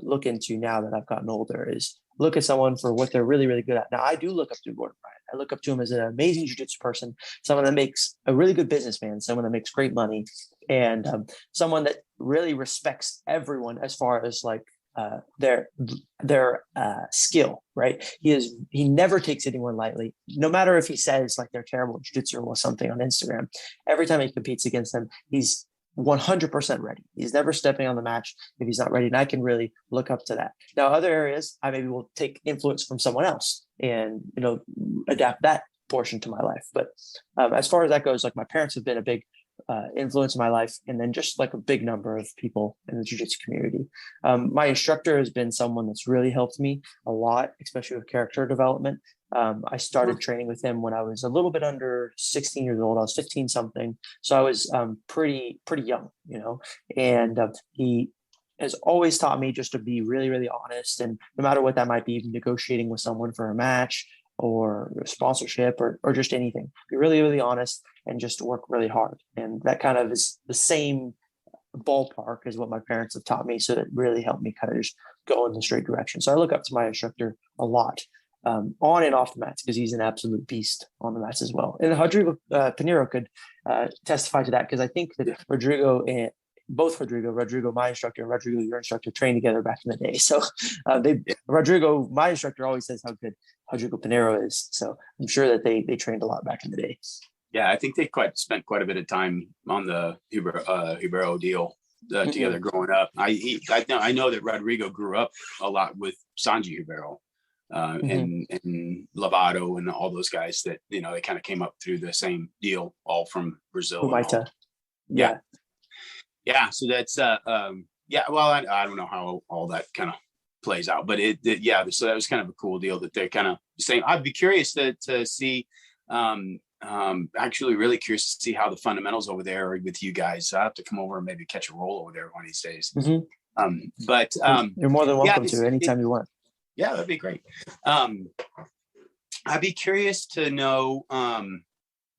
look into now that I've gotten older, is look at someone for what they're really, really good at. Now, I do look up to Gordon Ryan. I look up to him as an amazing jiu-jitsu person, someone that makes a really good businessman, someone that makes great money, and someone that really respects everyone as far as like their skill, right? He never takes anyone lightly, no matter if he says like they're terrible at jiu-jitsu or something on Instagram. Every time he competes against them, he's 100% ready. He's never stepping on the match if he's not ready. And I can really look up to that. Now, other areas, I maybe will take influence from someone else and, adapt that portion to my life. But as far as that goes, like my parents have been a big influence in my life, and then just like a big number of people in the jiu-jitsu community. My instructor has been someone that's really helped me a lot, especially with character development. I started training with him when I was a little bit under 16 years old. I was 15 something. So I was pretty young, and he has always taught me just to be really, really honest. And no matter what that might be, negotiating with someone for a match or sponsorship or just anything, be really, really honest and just work really hard. And that kind of is the same ballpark as what my parents have taught me. So that really helped me kind of just go in the straight direction. So I look up to my instructor a lot. On and off the mats, because he's an absolute beast on the mats as well. And Rodrigo Pinheiro could testify to that, because I think that Rodrigo, my instructor, and Rodrigo, your instructor, trained together back in the day. So Rodrigo, my instructor, always says how good Rodrigo Pinheiro is. So I'm sure that they trained a lot back in the day. Yeah, I think they spent quite a bit of time on the Ribeiro deal together growing up. I know that Rodrigo grew up a lot with Sanji Ribeiro. And Lovato and all those guys that, they kind of came up through the same deal, all from Brazil. Yeah. So that's, well, I don't know how all that kind of plays out, but so that was kind of a cool deal that they're kind of saying. I'd be curious to see, actually really curious to see how the fundamentals over there are with you guys. I have to come over and maybe catch a roll over there one of these days. But you're more than welcome to anytime you want. Yeah, that'd be great. I'd be curious to know,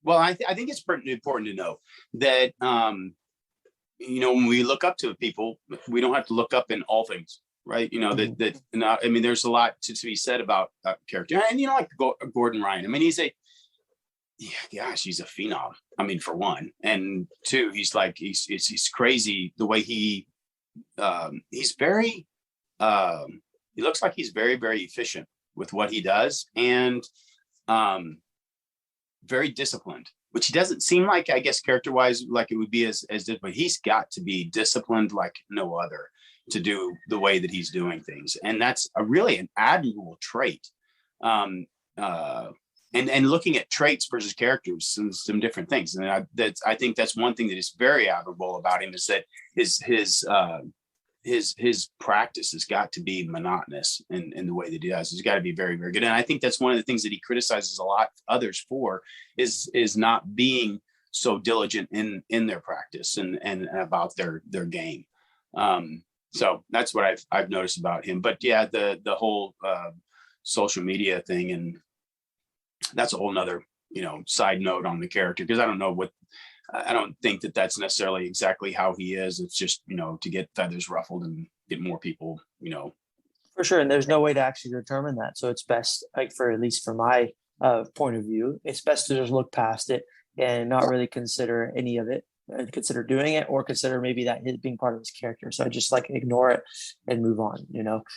Well, I think it's important to know that, when we look up to people, we don't have to look up in all things, right? There's a lot to be said about character. And, like Gordon Ryan, I mean, he's a phenom. I mean, for one, and two, he's crazy the way he's very, he looks like he's very, very efficient with what he does, and very disciplined, which he doesn't seem like, I guess, character-wise, like it would be as but he's got to be disciplined like no other to do the way that he's doing things. And that's really an admirable trait. And looking at traits versus characters, some different things. And I think that's one thing that is very admirable about him, is that his practice has got to be monotonous in the way that he does. He's got to be very, very good. And I think that's one of the things that he criticizes a lot others for, is not being so diligent in their practice and about their game. So that's what I've noticed about him. But yeah, the whole social media thing, and that's a whole nother, side note on the character, because I don't think that that's necessarily exactly how he is. It's just, to get feathers ruffled and get more people, For sure. And there's no way to actually determine that. So it's best, like, at least from my point of view, it's best to just look past it and not really consider any of it, and consider doing it, or consider maybe that being part of his character. So I just ignore it and move on,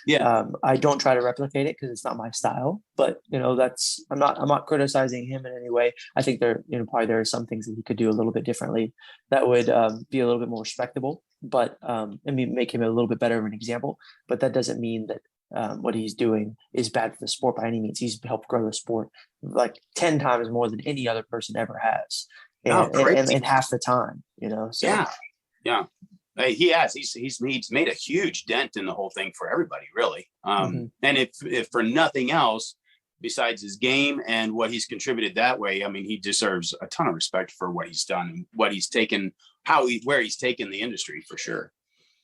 Yeah. I don't try to replicate it because it's not my style, but I'm not criticizing him in any way. I think probably there are some things that he could do a little bit differently that would be a little bit more respectable, but make him a little bit better of an example. But that doesn't mean that what he's doing is bad for the sport by any means. He's helped grow the sport like 10 times more than any other person ever has. And half the time, So. Yeah. He has. He's made a huge dent in the whole thing for everybody, really. And if for nothing else, besides his game and what he's contributed that way, I mean, he deserves a ton of respect for what he's done and what he's taken, where he's taken the industry, for sure.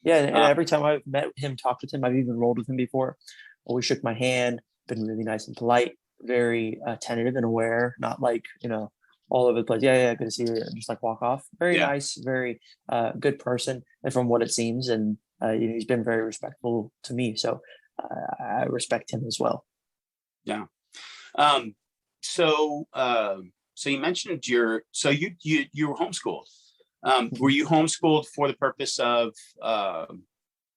Yeah, and every time I've met him, talked with him, I've even rolled with him before. Always shook my hand, been really nice and polite, very attentive and aware, not all over the place. Yeah, good to see you. And just walk off. Very nice, very good person, and from what it seems, and he's been very respectful to me. So I respect him as well. Yeah. So you mentioned you were homeschooled. Were you homeschooled for the purpose of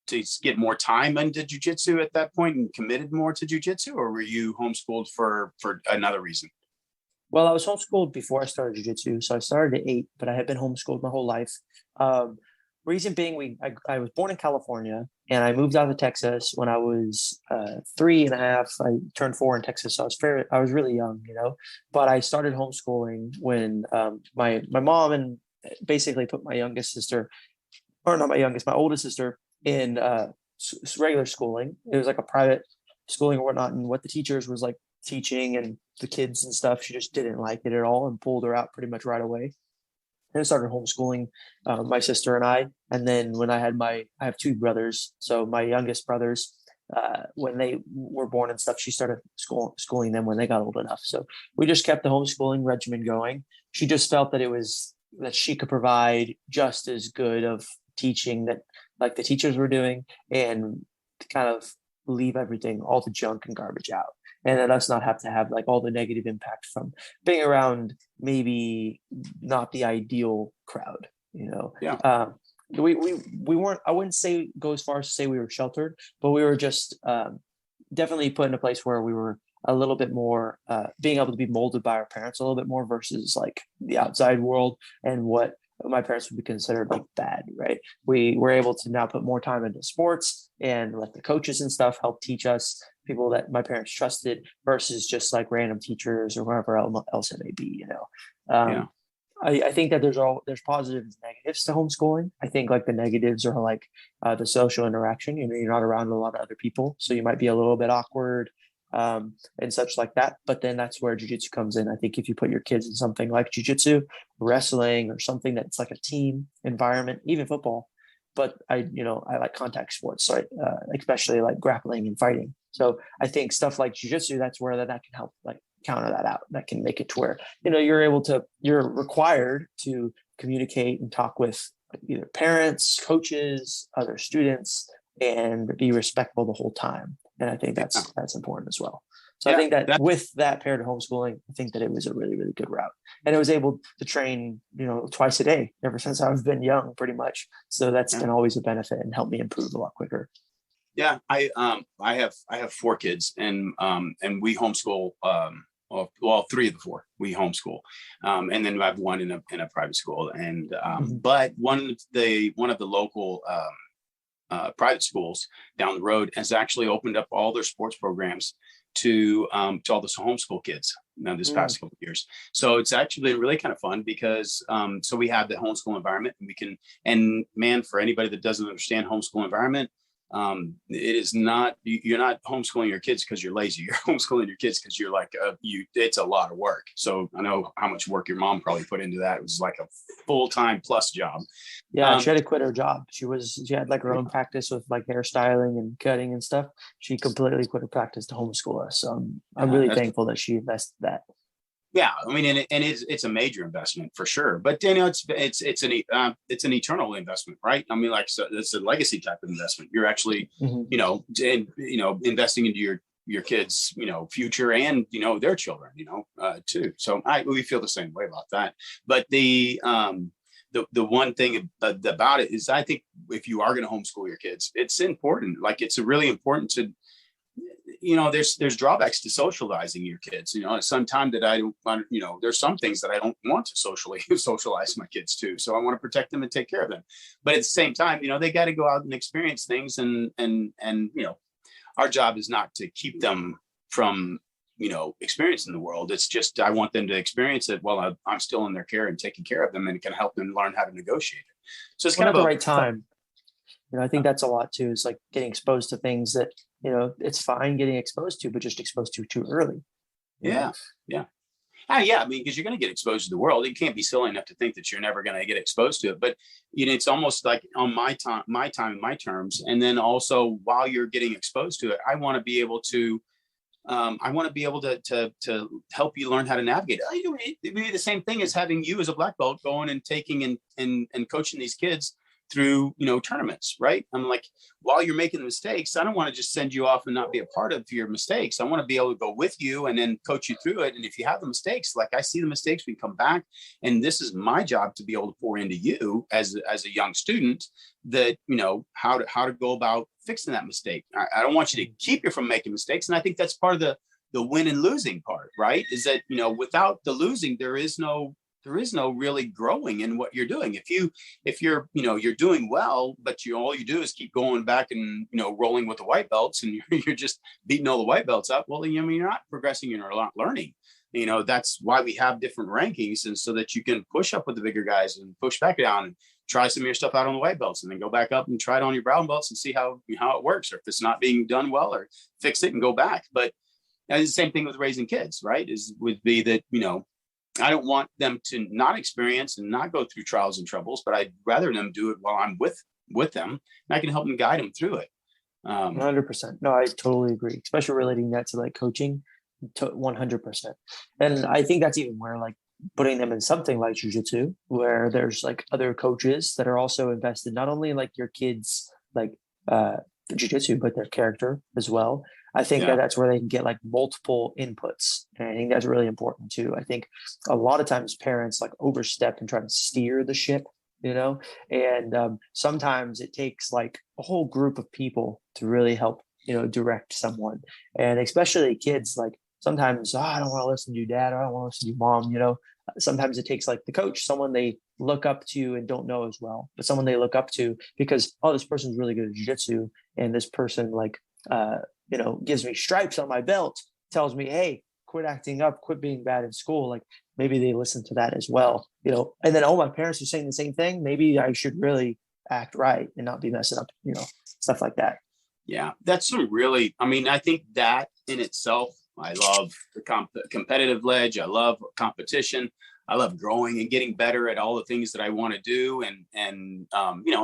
to get more time into jiu-jitsu at that point and committed more to jiu-jitsu, or were you homeschooled for another reason? Well, I was homeschooled before I started jiu-jitsu. So I started at 8, but I had been homeschooled my whole life. Reason being, I was born in California, and I moved out to Texas when I was 3.5. I turned 4 in Texas, so I was really young, But I started homeschooling when my mom and basically put my oldest sister in regular schooling. It was like a private schooling or whatnot, and what the teachers was teaching and the kids and stuff, she just didn't like it at all and pulled her out pretty much right away. And I started homeschooling my sister and I. And then when I have 2 brothers. So my youngest brothers, when they were born and stuff, she started schooling them when they got old enough. So we just kept the homeschooling regimen going. She just felt that she could provide just as good of teaching that the teachers were doing, and kind of leave everything, all the junk and garbage out. And then us not have to have all the negative impact from being around maybe not the ideal crowd, Yeah. We weren't, I wouldn't say go as far as to say we were sheltered, but we were just definitely put in a place where we were a little bit more being able to be molded by our parents a little bit more versus the outside world and what my parents would be considered bad, right? We were able to now put more time into sports, and the coaches and stuff help teach us, people that my parents trusted, versus just random teachers or whoever else it may be, I think that there's positives and negatives to homeschooling. I think the negatives are the social interaction. You're not around a lot of other people, so you might be a little bit awkward and such like that. But then that's where jiu-jitsu comes in. I think if you put your kids in something like jiu-jitsu, wrestling, or something that's a team environment, even football. But I like contact sports, so especially grappling and fighting. So I think stuff like jiu-jitsu, that's where that can help counter that out, that can make it to where, you're required to communicate and talk with either parents, coaches, other students, and be respectful the whole time. And I think that's important as well. So I think that with that paired homeschooling, I think that it was a really, really good route. And I was able to train, twice a day ever since I've been young, pretty much. So that's been always a benefit and helped me improve a lot quicker. Yeah, I have 4 kids, and we homeschool. Well, 3 of the 4 we homeschool, and then I have 1 in a private school. And but one of the local private schools down the road has actually opened up all their sports programs to all the homeschool kids this past couple of years. So it's actually been really kind of fun because so we have the homeschool environment, and for anybody that doesn't understand homeschool environment, it is not, you're not homeschooling your kids because you're lazy. You're homeschooling your kids because you're like, it's a lot of work. So I know how much work your mom probably put into that. It was like a full-time plus job. Yeah. She had to quit her job. She had like her own practice with like hairstyling and cutting and stuff. She completely quit her practice to homeschool us. So I'm really thankful that she invested that. Yeah, I mean, and it's a major investment for sure. But it's an eternal investment, right? I mean, so it's a legacy type of investment. You're actually, investing into your kids, future and their children, too. So we feel the same way about that. But the one thing about it is, I think if you are going to homeschool your kids, it's important. Like, it's really important to. There's drawbacks to socializing your kids. Sometimes that I don't, there's some things that I don't want to socialize my kids to. So I want to protect them and take care of them. But at the same time, they got to go out and experience things. And our job is not to keep them from, experiencing the world. It's just, I want them to experience it while I'm still in their care and taking care of them, and it can help them learn how to negotiate it. So it's kind of the right time. I think that's a lot too. It's like getting exposed to things that, it's fine getting exposed to, but just exposed to too early. Yeah. I mean, because you're going to get exposed to the world. You can't be silly enough to think that you're never going to get exposed to it. But, it's almost like on my time, my terms. And then also while you're getting exposed to it, I want to be able to, to help you learn how to navigate it. It'd be the same thing as having you as a black belt going and taking and coaching these kids through, tournaments, right? I'm like, while you're making the mistakes, I don't want to just send you off and not be a part of your mistakes. I want to be able to go with you and then coach you through it. And if you have the mistakes, like I see the mistakes, we come back, and this is my job to be able to pour into you as a young student that, how to go about fixing that mistake. I don't want you to keep you from making mistakes. And I think that's part of the win and losing part, right? Is that, without the losing, there is no really growing in what you're doing. If you're doing well, but all you do is keep going back and, rolling with the white belts, and you're just beating all the white belts up. Well, you're not progressing, you're not learning. That's why we have different rankings, and so that you can push up with the bigger guys and push back down and try some of your stuff out on the white belts, and then go back up and try it on your brown belts and see how it works, or if it's not being done well, or fix it and go back. But it's the same thing with raising kids, right? Would be that, I don't want them to not experience and not go through trials and troubles, but I'd rather them do it while I'm with them, and I can help them guide them through it. 100%. No, I totally agree, especially relating that to like coaching, 100%. And I think that's even where like putting them in something like jiu-jitsu, where there's like other coaches that are also invested, not only in like your kids, like jiu-jitsu, but their character as well. I think that's where they can get like multiple inputs. And I think that's really important too. I think a lot of times parents like overstep and try to steer the ship, and sometimes it takes like a whole group of people to really help, direct someone. And especially kids, like sometimes, I don't want to listen to you, dad, or I don't want to listen to you, mom, sometimes it takes like the coach, someone they look up to and don't know as well, but someone they look up to because, this person's really good at jiu-jitsu, and this person like, gives me stripes on my belt, tells me, hey, quit acting up, quit being bad in school. Like maybe they listen to that as well, and then, my parents are saying the same thing. Maybe I should really act right and not be messing up, stuff like that. Yeah. That's I think that in itself, I love the competitive ledge. I love competition. I love growing and getting better at all the things that I want to do. And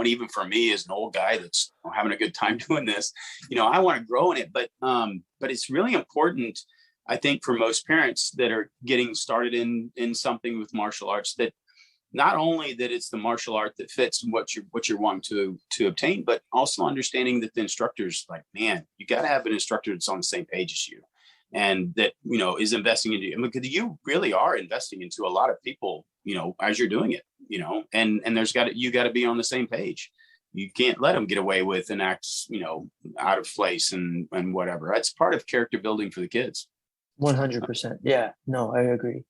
even for me as an old guy that's having a good time doing this, I want to grow in it, but it's really important. I think for most parents that are getting started in something with martial arts, that not only that it's the martial art that fits what you're wanting to obtain, but also understanding that the instructor's like, man, you got to have an instructor that's on the same page as you, and that, you know, is investing into you, because you really are investing into a lot of people, you know, as you're doing it, you know, and you got to be on the same page. You can't let them get away with and act, you know, out of place and whatever. That's part of character building for the kids. 100%. Yeah, no, I agree.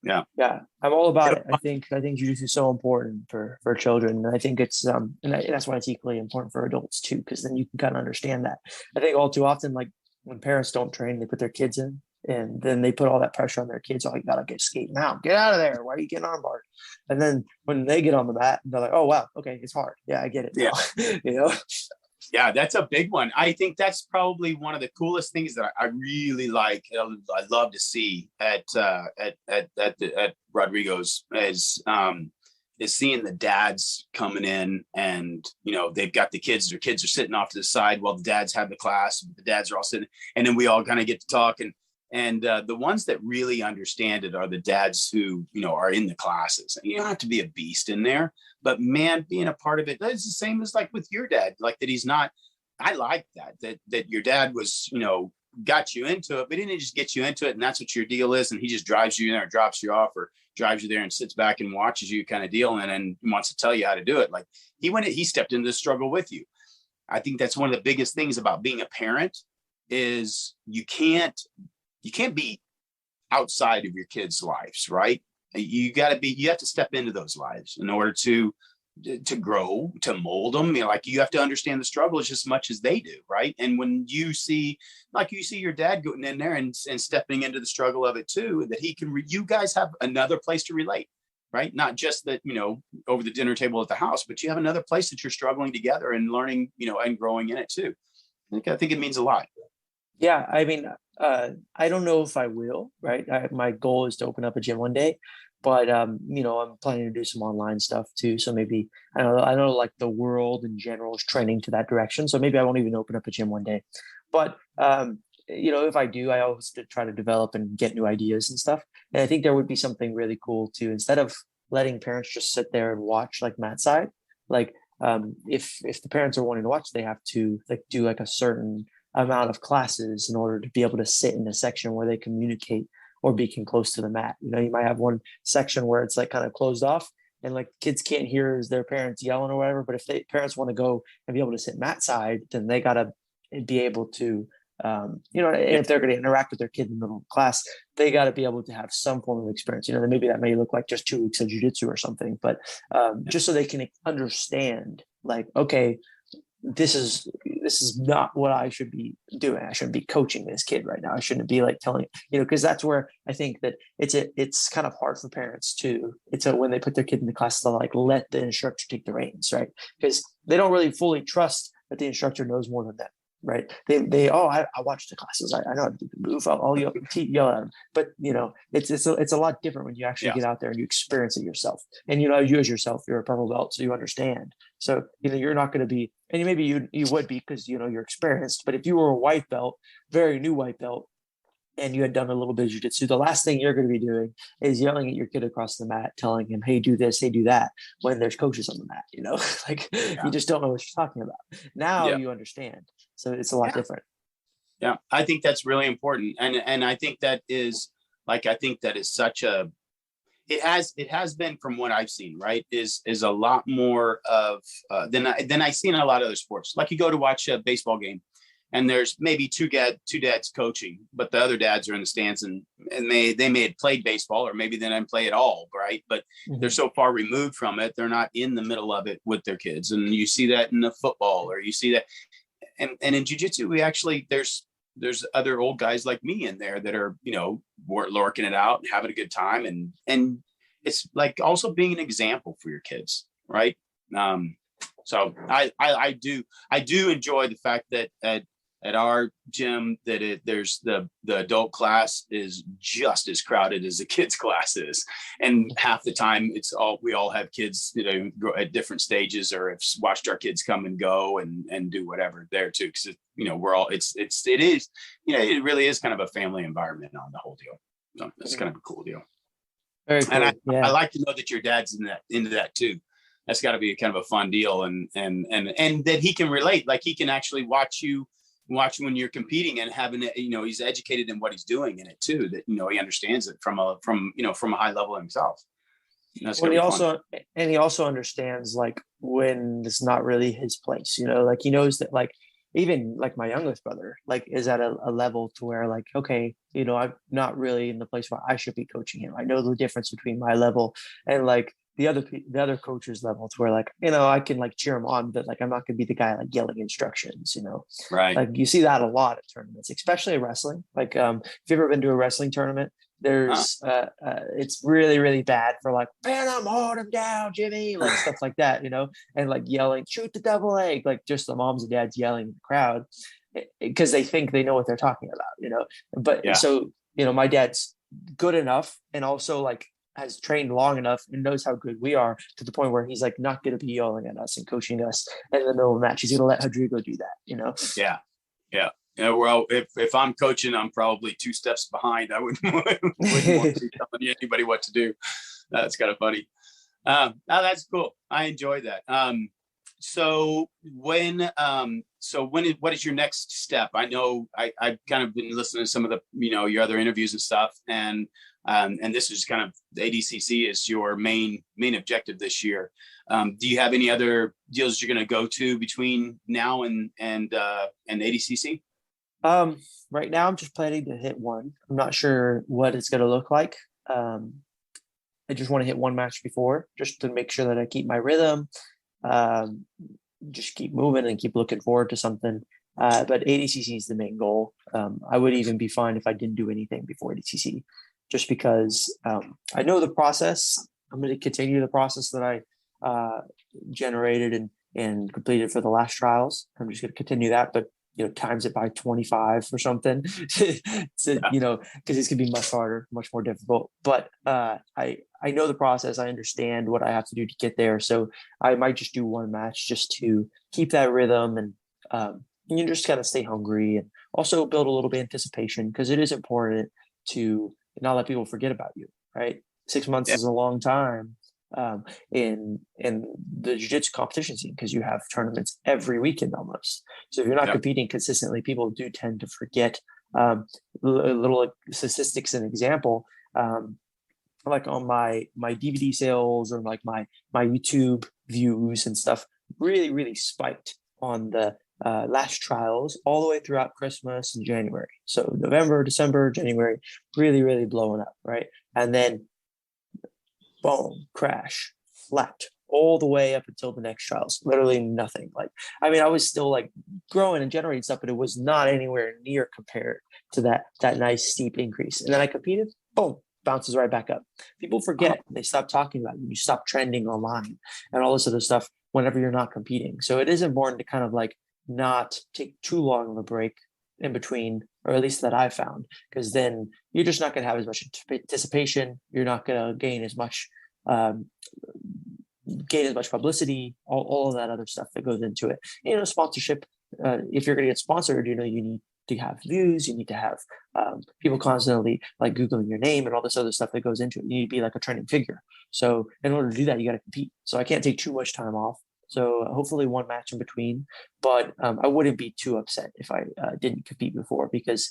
Yeah. I'm all about it. I think jiu-jitsu is so important for children. And I think it's that's why it's equally important for adults too, because then you can kind of understand that. I think all too often, like when parents don't train, they put their kids in, and then they put all that pressure on their kids. Oh, you gotta get skating out, get out of there. Why are you getting armbarred? And then when they get on the mat, they're like, oh wow, okay, it's hard. Yeah, I get it. Yeah. You know. Yeah, that's a big one. I think that's probably one of the coolest things that I really like. I love to see at Rodrigo's is seeing the dads coming in, and, you know, they've got their kids are sitting off to the side while the dads have the class. The dads are all sitting, and then we all kind of get to talk. And the ones that really understand it are the dads who, you know, are in the classes. And you don't have to be a beast in there, but man, being a part of it, it's the same as like with your dad, like that he's not, I like that your dad was, you know, got you into it, but he didn't just get you into it and that's what your deal is. And he just drives you there, or drops you off, or drives you there and sits back and watches you kind of deal. And then wants to tell you how to do it. Like he stepped into the struggle with you. I think that's one of the biggest things about being a parent is you can't be outside of your kids' lives, right? You have to step into those lives in order to grow, to mold them. You know, like you have to understand the struggle as much as they do, right? And when you see your dad going in there and stepping into the struggle of it too, that you guys have another place to relate, right? Not just that, you know, over the dinner table at the house, but you have another place that you're struggling together and learning, you know, and growing in it too. I think it means a lot. Yeah, I mean, I don't know if I will, right? My goal is to open up a gym one day, but you know, I'm planning to do some online stuff too. So maybe I know like the world in general is trending to that direction. So maybe I won't even open up a gym one day. But you know, if I do, I always try to develop and get new ideas and stuff. And I think there would be something really cool too. Instead of letting parents just sit there and watch like mat side, like if the parents are wanting to watch, they have to like do like a certain amount of classes in order to be able to sit in a section where they communicate or be close to the mat. You know, you might have one section where it's like kind of closed off and like kids can't hear their parents yelling or whatever. But if parents want to go and be able to sit mat side, then they got to be able to, you know, and if they're going to interact with their kid in the middle of class, they got to be able to have some form of experience. You know, maybe that may look like just 2 weeks of jiu-jitsu or something, but just so they can understand like, okay, this is not what I should be doing. I shouldn't be coaching this kid right now. I shouldn't be like telling, you know, because that's where I think that it's kind of hard for parents too. When they put their kid in the class to like let the instructor take the reins, right? Because they don't really fully trust that the instructor knows more than them, right? I watched the classes. I know how to do the move. I'll yell at them. But you know, it's a lot different when you actually get out there and you experience it yourself. And you know, you as yourself, you're a purple belt, so you understand. So you know, you're not going to be, and maybe you would be because you know you're experienced. But if you were a white belt, very new white belt, and you had done a little bit of jiu-jitsu, the last thing you're going to be doing is yelling at your kid across the mat, telling him, hey, do this, hey, do that, when there's coaches on the mat, you know, like you just don't know what you're talking about. Now you understand. So it's a lot different. Yeah. I think that's really important. And I think that is such a, it has been, from what I've seen, right, is a lot more of than I see in a lot of other sports. Like you go to watch a baseball game and there's maybe two dads coaching, but the other dads are in the stands and they may have played baseball, or maybe they didn't play at all, right? But they're so far removed from it, they're not in the middle of it with their kids. And you see that in the football, or you see that, and in jiu-jitsu, we actually there's other old guys like me in there that are, you know, lurking it out, having a good time, and it's like also being an example for your kids, right? So I do enjoy the fact that at our gym that there's the adult class is just as crowded as the kids class is. And half the time we all have kids, at different stages, or have watched our kids come and go and do whatever there too. Cause we're all, it really is kind of a family environment on the whole deal. So that's kind of a cool deal. Very cool. And I like to know that your dad's into that too. That's got to be kind of a fun deal, and that he can relate. Like he can actually watch when you're competing and having it. He's educated in what he's doing in it too. That he understands it from a high level himself. Well, he also understands like when it's not really his place. Like he knows that like even like my youngest brother like is at a level to where like, okay, I'm not really in the place where I should be coaching him. I know the difference between my level and like the other coach's level, to where like, I can like cheer him on, but like I'm not gonna be the guy like yelling instructions, Right. Like you see that a lot at tournaments, especially wrestling. Like if you've ever been to a wrestling tournament, there's it's really, really bad for like, phenom, hold him down, Jimmy, like stuff like that, and like yelling, shoot the double leg, like just the moms and dads yelling in the crowd because they think they know what they're talking about, but so my dad's good enough and also like has trained long enough and knows how good we are to the point where he's like not going to be yelling at us and coaching us in the middle of the match. He's going to let Rodrigo do that, Yeah. Well, if I'm coaching, I'm probably 2 steps behind. I wouldn't want to be telling anybody what to do. That's kind of funny. That's cool. I enjoy that. What is your next step? I know I've kind of been listening to some of the, your other interviews and stuff. And this is kind of the ADCC is your main objective this year. Do you have any other deals you're going to go to between now and ADCC? Right now I'm just planning to hit one. I'm not sure what it's going to look like. I just want to hit one match before, just to make sure that I keep my rhythm, just keep moving and keep looking forward to something. But ADCC is the main goal. I would even be fine if I didn't do anything before ADCC, just because I know the process. I'm going to continue the process that I generated and completed for the last trials. I'm just going to continue that, but times it by 25 or something. Because it's going to be much harder, much more difficult. But I know the process. I understand what I have to do to get there. So I might just do one match just to keep that rhythm and you just got to stay hungry and also build a little bit of anticipation, because it is important to not let people forget about you, right? 6 months is a long time in the jiu-jitsu competition scene, because you have tournaments every weekend almost. So if you're not competing consistently, people do tend to forget. Little like statistics and example, like on my DVD sales or like my YouTube views and stuff really, really spiked on the last trials all the way throughout Christmas and January. So November, December, January, really, really blowing up, right? And then boom, crash, flat all the way up until the next trials. Literally nothing. I was still like growing and generating stuff, but it was not anywhere near compared to that nice steep increase. And then I competed, boom, bounces right back up. People forget. They stop talking about it. You stop trending online and all this other stuff whenever you're not competing. So it is important to kind of like not take too long of a break in between, or at least that I found, because then you're just not going to have as much anticipation. You're not going to gain as much publicity, all of that other stuff that goes into it. Sponsorship. If you're going to get sponsored, you need to have views. You need to have people constantly like Googling your name and all this other stuff that goes into it. You need to be like a trending figure. So in order to do that, you got to compete. So I can't take too much time off. So hopefully one match in between, but I wouldn't be too upset if I didn't compete before, because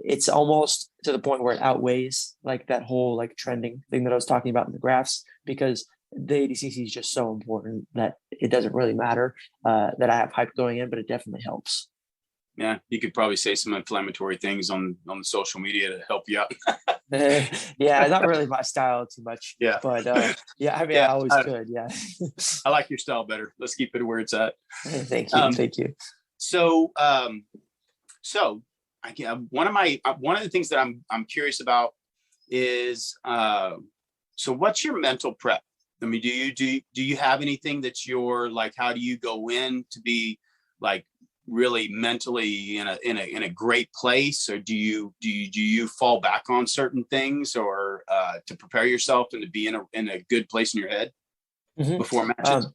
it's almost to the point where it outweighs like that whole like trending thing that I was talking about in the graphs, because the ADCC is just so important that it doesn't really matter that I have hype going in, but it definitely helps. Yeah, you could probably say some inflammatory things on the social media to help you out. Yeah, not really my style too much. Yeah, but I always could. Yeah, I like your style better. Let's keep it where it's at. Thank you. Thank you. So one of the things that I'm curious about is so what's your mental prep? I mean, do you have anything that you're like? How do you go in to be like really mentally in a great place, or do you fall back on certain things, or to prepare yourself and to be in a good place in your head before matches?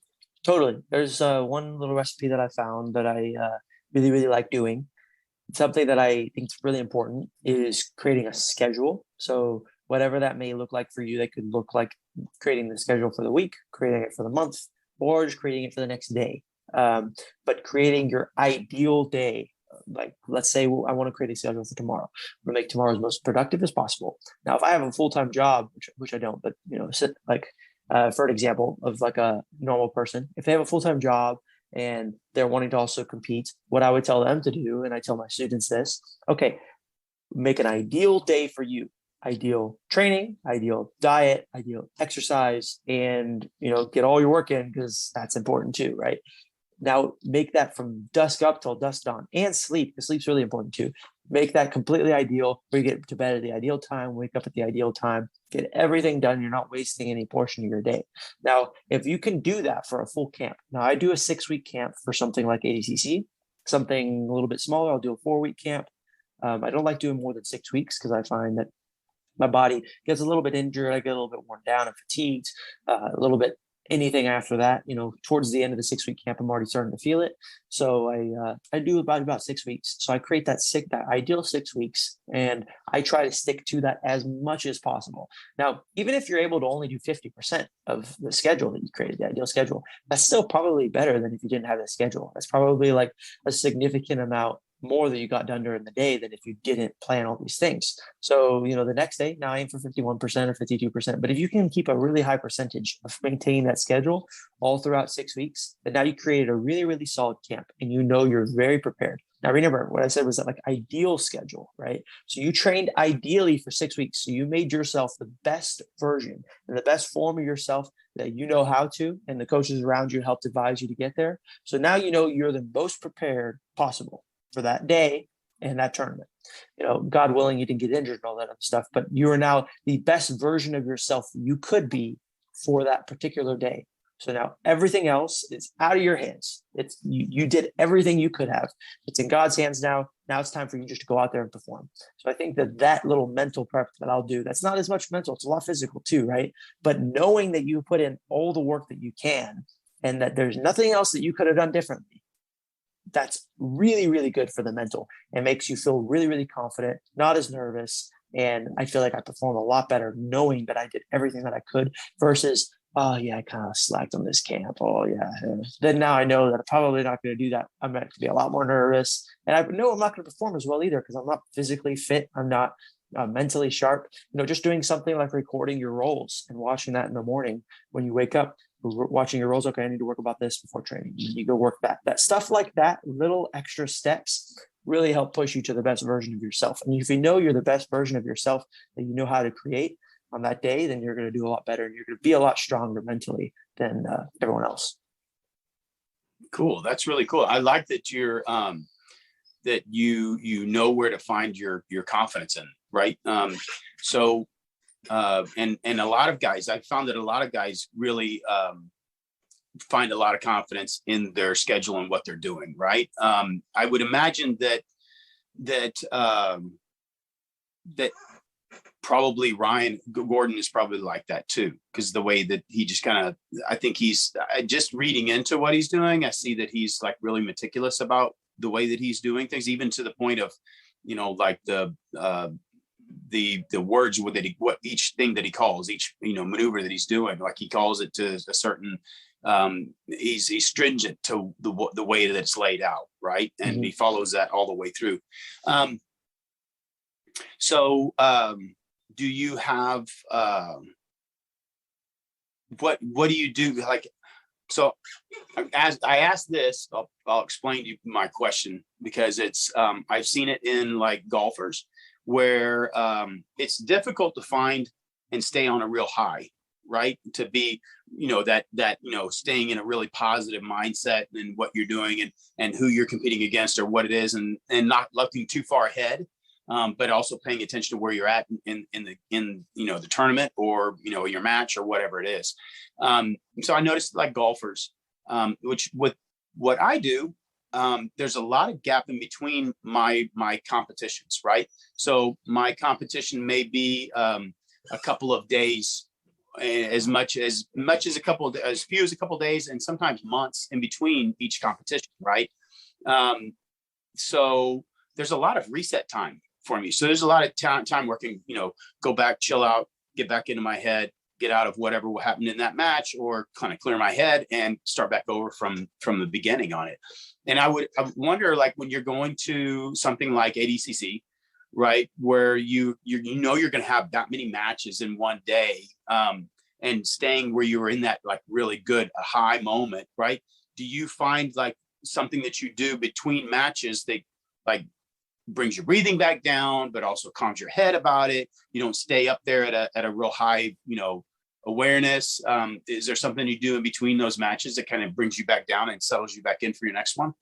Totally. There's one little recipe that I found that I really, really like doing. Something that I think is really important is creating a schedule. So whatever that may look like for you, that could look like creating the schedule for the week, creating it for the month, or just creating it for the next day. But creating your ideal day, like let's say I want to create a schedule for tomorrow. I'm going to make tomorrow as most productive as possible. Now, if I have a full-time job, which I don't, but for an example of like a normal person, if they have a full-time job and they're wanting to also compete, what I would tell them to do, and I tell my students this, okay, make an ideal day for you. Ideal training, ideal diet, ideal exercise, and get all your work in, because that's important too, right? Now make that from dusk up till dusk dawn, and sleep, because sleep's really important too. Make that completely ideal, where you get to bed at the ideal time, wake up at the ideal time, get everything done. You're not wasting any portion of your day. Now, if you can do that for a full camp, now I do a 6-week camp for something like ADCC, something a little bit smaller, I'll do a 4-week camp. I don't like doing more than 6 weeks, because I find that my body gets a little bit injured. I get a little bit worn down and fatigued, a little bit. Anything after that, towards the end of the 6-week camp, I'm already starting to feel it. So I do about 6 weeks. So I create that ideal 6 weeks, and I try to stick to that as much as possible. Now, even if you're able to only do 50% of the schedule that you created, the ideal schedule, that's still probably better than if you didn't have a schedule. That's probably like a significant amount more that you got done during the day than if you didn't plan all these things. So, the next day, now I aim for 51% or 52%. But if you can keep a really high percentage of maintaining that schedule all throughout 6 weeks, then now you created a really, really solid camp, and you're very prepared. Now, remember what I said was that like ideal schedule, right? So you trained ideally for 6 weeks. So you made yourself the best version and the best form of yourself that you know how to, and the coaches around you helped advise you to get there. So now you're the most prepared possible for that day and that tournament. God willing, you didn't get injured and all that other stuff, but you are now the best version of yourself you could be for that particular day. So now everything else is out of your hands. It's you did everything you could have. It's in God's hands now. Now it's time for you just to go out there and perform. So I think that little mental prep that I'll do, that's not as much mental, it's a lot physical too, right? But knowing that you put in all the work that you can, and that there's nothing else that you could have done differently, that's really, really good for the mental. It makes you feel really, really confident, not as nervous. And I feel like I perform a lot better knowing that I did everything that I could versus, oh yeah, I kind of slacked on this camp. Oh yeah. Then now I know that I'm probably not going to do that. I'm going to be a lot more nervous. And I know I'm not going to perform as well either, because I'm not physically fit. I'm not mentally sharp. Just doing something like recording your rolls and watching that in the morning when you wake up, watching your rolls. Okay, I need to work about this before training. You go work that stuff like that. Little extra steps really help push you to the best version of yourself. And if you know you're the best version of yourself that you know how to create on that day, then you're going to do a lot better, and you're going to be a lot stronger mentally than everyone else. Cool. That's really cool. I like that you're that you know where to find your confidence in, right? And a lot of guys, I found that a lot of guys really find a lot of confidence in their schedule and what they're doing, right? I would imagine that probably Ryan Gordon is probably like that too, because the way that he just kind of, I think he's just reading into what he's doing. I see that he's like really meticulous about the way that he's doing things, even to the point of, like the words what each thing that he calls, each maneuver that he's doing, like he calls it to a certain he's stringent to the way that it's laid out, right? And he follows that all the way through. Do you have what do you do? Like, so as I asked this, I'll explain to you my question, because it's I've seen it in like golfers where it's difficult to find and stay on a real high, right? To be, staying in a really positive mindset in what you're doing and who you're competing against or what it is, and not looking too far ahead. But also paying attention to where you're at in the tournament or, your match or whatever it is. So I noticed like golfers, which with what I do, there's a lot of gap in between my competitions, right? So my competition may be a couple of days, as few as a couple of days, and sometimes months in between each competition, right? So there's a lot of reset time for me. So there's a lot of time working, go back, chill out, get back into my head, get out of whatever happened in that match, or kind of clear my head and start back over from the beginning on it. And I would wonder, like, when you're going to something like ADCC, right, where you're going to have that many matches in one day, and staying where you were in that like really good high moment, right? Do you find like something that you do between matches that like brings your breathing back down, but also calms your head about it? You don't stay up there at a real high, awareness. Is there something you do in between those matches that kind of brings you back down and settles you back in for your next one?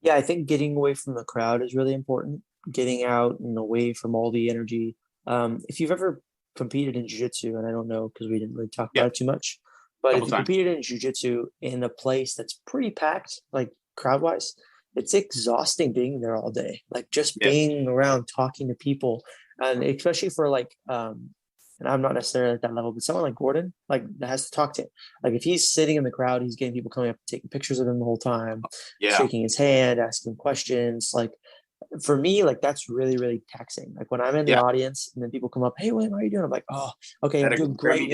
Yeah, I think getting away from the crowd is really important. Getting out and away from all the energy. If you've ever competed in jiu-jitsu, and I don't know because we didn't really talk about it too much, but if you competed in jiu-jitsu in a place that's pretty packed, like crowd-wise, it's exhausting being there all day. Like just being around, talking to people, and especially for like, and I'm not necessarily at that level, but someone like Gordon, like that has to talk to him. Like if he's sitting in the crowd, he's getting people coming up, taking pictures of him the whole time, shaking his hand, asking questions. Like for me, like that's really, really taxing. Like when I'm in the audience and then people come up, "Hey, William, how are you doing?" I'm like, "Oh, okay, I'm doing great."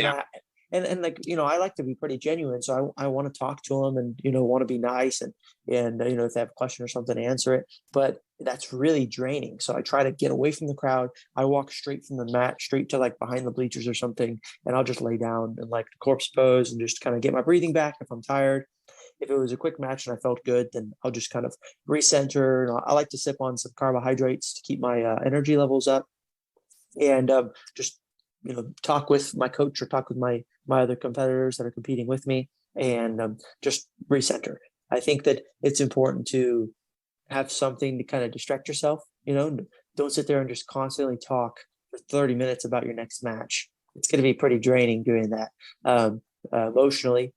And like, I like to be pretty genuine. So I want to talk to them and, want to be nice and, if they have a question or something, answer it. But that's really draining. So I try to get away from the crowd. I walk straight from the mat, straight to like behind the bleachers or something. And I'll just lay down in like the corpse pose and just kind of get my breathing back if I'm tired. If it was a quick match and I felt good, then I'll just kind of recenter. I like to sip on some carbohydrates to keep my energy levels up, and just talk with my coach or talk with my other competitors that are competing with me, and just recenter. I think that it's important to have something to kind of distract yourself. Don't sit there and just constantly talk for 30 minutes about your next match. It's going to be pretty draining doing that. Emotionally,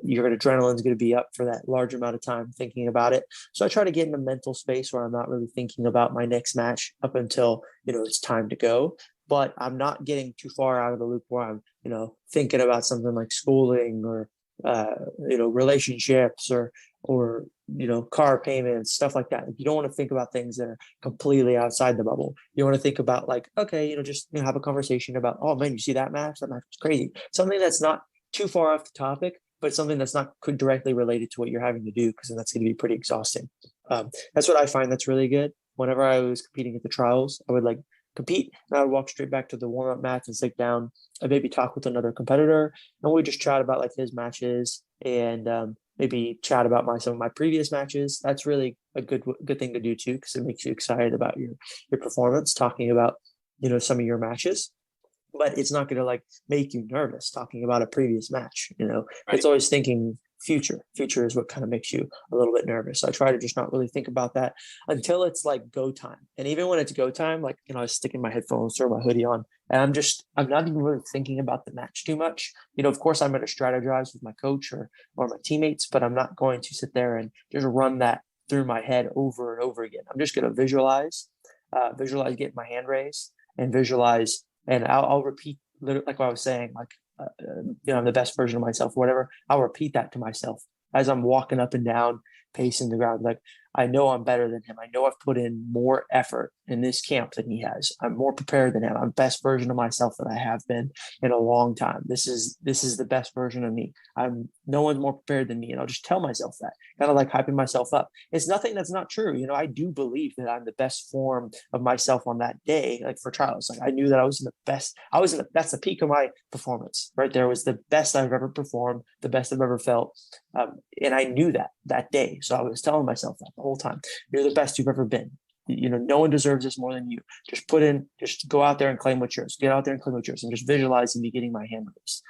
your adrenaline's going to be up for that large amount of time thinking about it. So I try to get in a mental space where I'm not really thinking about my next match up until, it's time to go. But I'm not getting too far out of the loop where I'm, thinking about something like schooling or, relationships or, car payments, stuff like that. You don't want to think about things that are completely outside the bubble. You want to think about like, okay, just have a conversation about, oh man, you see that match? That match was crazy. Something that's not too far off the topic, but something that's not directly related to what you're having to do, because then that's going to be pretty exhausting. That's what I find that's really good. Whenever I was competing at the trials, I would like compete and I would walk straight back to the warm-up mats and sit down and maybe talk with another competitor, and we just chat about like his matches and maybe chat about some of my previous matches. That's really a good thing to do too, because it makes you excited about your performance, talking about some of your matches. But it's not going to like make you nervous talking about a previous match. Right. It's always thinking future is what kind of makes you a little bit nervous. So I try to just not really think about that until it's like go time. And even when it's go time, like, I was sticking my headphones, throw my hoodie on, and I'm not even really thinking about the match too much. Of course I'm going to strategize with my coach or my teammates, but I'm not going to sit there and just run that through my head over and over again. I'm just going to visualize getting my hand raised and visualize. And I'll repeat, like what I was saying, like, I'm the best version of myself, or whatever. I'll repeat that to myself as I'm walking up and down, pacing the ground. Like, I know I'm better than him. I know I've put in more effort in this camp than he has. I'm more prepared than him. I'm the best version of myself that I have been in a long time. This is the best version of me. No one's more prepared than me. And I'll just tell myself that, kind of like hyping myself up. It's nothing that's not true. I do believe that I'm the best form of myself on that day, like for trials. Like I knew that I was in the best. That's the peak of my performance right there. Was the best I've ever performed, the best I've ever felt. And I knew that day. So I was telling myself that the whole time. You're the best you've ever been. No one deserves this more than you. Just go out there and claim what's yours. Get out there and claim what's yours, and just visualizing me getting my hand raised.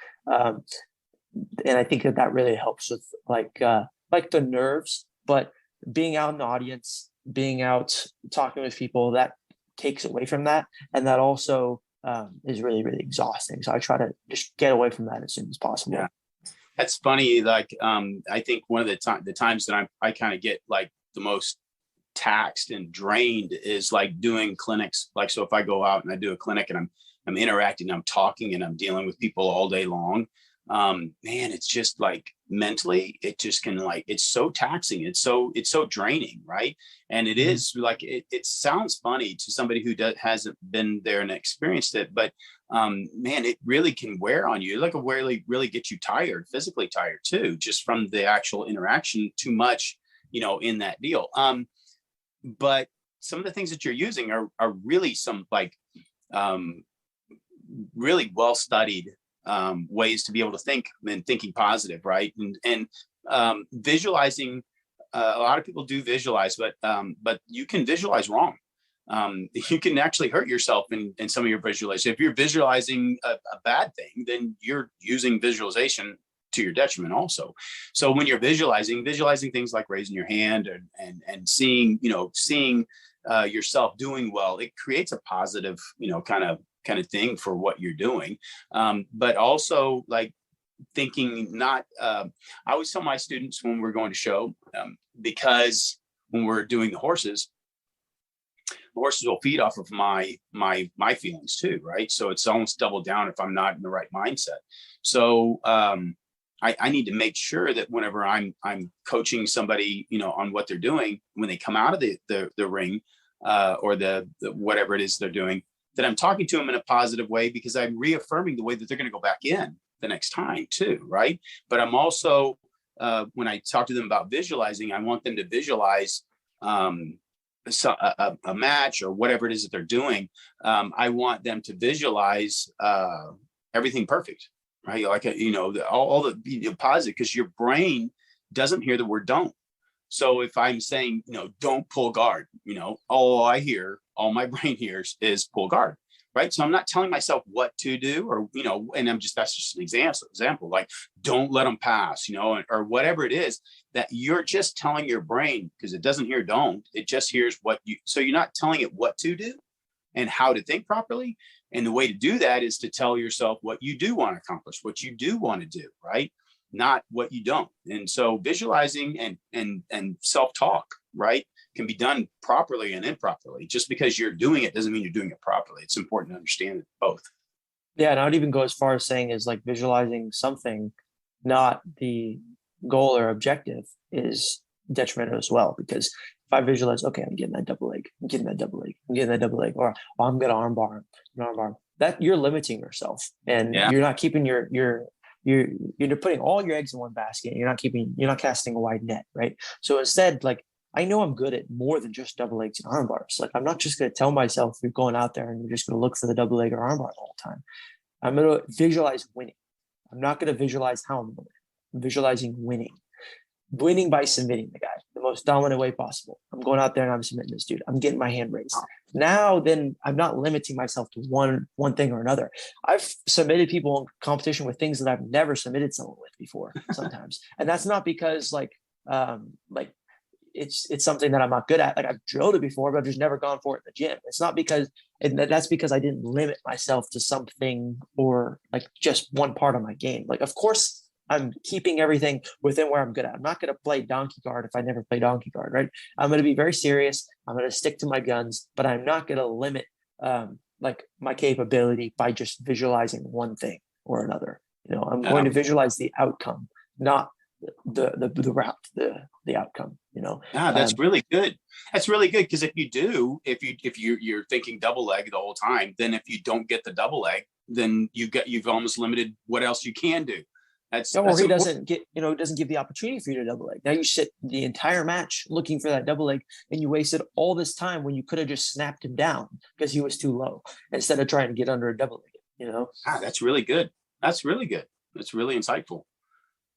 And I think that really helps with like the nerves, but being out in the audience, being out talking with people, that takes away from that. And that also is really, really exhausting. So I try to just get away from that as soon as possible. Yeah. That's funny. Like, I think one of the times that I kind of get like the most taxed and drained is like doing clinics. Like, so if I go out and I do a clinic and I'm interacting, I'm talking and I'm dealing with people all day long, man, it's just like mentally, it just can like, it's so taxing. It's so draining. Right. And it is like, it sounds funny to somebody who hasn't been there and experienced it, but man, it really can wear on you. Like, really get you tired, physically tired too, just from the actual interaction too much, in that deal. But some of the things that you're using are really some like, really well-studied ways to be able to think, and thinking positive. Right. And visualizing, a lot of people do visualize, but you can visualize wrong. You can actually hurt yourself in some of your visualization. If you're visualizing a bad thing, then you're using visualization to your detriment also. So when you're visualizing things like raising your hand and seeing yourself doing well, it creates a positive, kind of thing for what you're doing. But also like thinking not, I always tell my students when we're going to show, because when we're doing the horses will feed off of my feelings too, right? So it's almost double down if I'm not in the right mindset. So I need to make sure that whenever I'm coaching somebody, on what they're doing, when they come out of the ring, or the whatever it is they're doing, that I'm talking to them in a positive way, because I'm reaffirming the way that they're going to go back in the next time too, right? But I'm also, when I talk to them about visualizing, I want them to visualize a match or whatever it is that they're doing. I want them to visualize everything perfect, right? Like, all the positive, because your brain doesn't hear the word don't. So if I'm saying, don't pull guard, all my brain hears is pull guard, right? So I'm not telling myself what to do, or, and that's just an example, like don't let them pass, or whatever it is that you're just telling your brain, because it doesn't hear don't, it just hears so you're not telling it what to do and how to think properly. And the way to do that is to tell yourself what you do want to accomplish, what you do want to do, right? Not what you don't. And so visualizing and self-talk, right, can be done properly and improperly. Just because you're doing it doesn't mean you're doing it properly. It's important to understand both. Yeah, and I would even go as far as saying is like visualizing something, not the goal or objective, is detrimental as well. Because if I visualize, okay, I'm getting that double leg, or I'm going to armbar, that you're limiting yourself, and you're not keeping you're putting all your eggs in one basket. You're not casting a wide net, right? So instead, like, I know I'm good at more than just double legs and arm bars. Like, I'm not just going to tell myself you're going out there and you're just going to look for the double leg or arm bar all the time. I'm going to visualize winning. I'm not going to visualize how I'm going to win. I'm visualizing winning by submitting the guy the most dominant way possible. I'm going out there and I'm submitting this dude. I'm getting my hand raised. Now, then I'm not limiting myself to one thing or another. I've submitted people in competition with things that I've never submitted someone with before sometimes. And that's not because it's something that I'm not good at. Like, I've drilled it before, but I've just never gone for it in the gym. It's not because, that's because I didn't limit myself to something or like just one part of my game. Like, of course, I'm keeping everything within where I'm good at. I'm not going to play donkey guard if I never play donkey guard, right? I'm going to be very serious. I'm going to stick to my guns, but I'm not going to limit like my capability by just visualizing one thing or another. I'm going to visualize the outcome, not the route, the outcome. That's really good. That's really good, because if you're thinking double leg the whole time, then if you don't get the double leg, then you've almost limited what else you can do. He doesn't give the opportunity for you to double leg. Now you sit the entire match looking for that double leg, and you wasted all this time when you could have just snapped him down because he was too low instead of trying to get under a double leg. That's really good. That's really good. That's really insightful.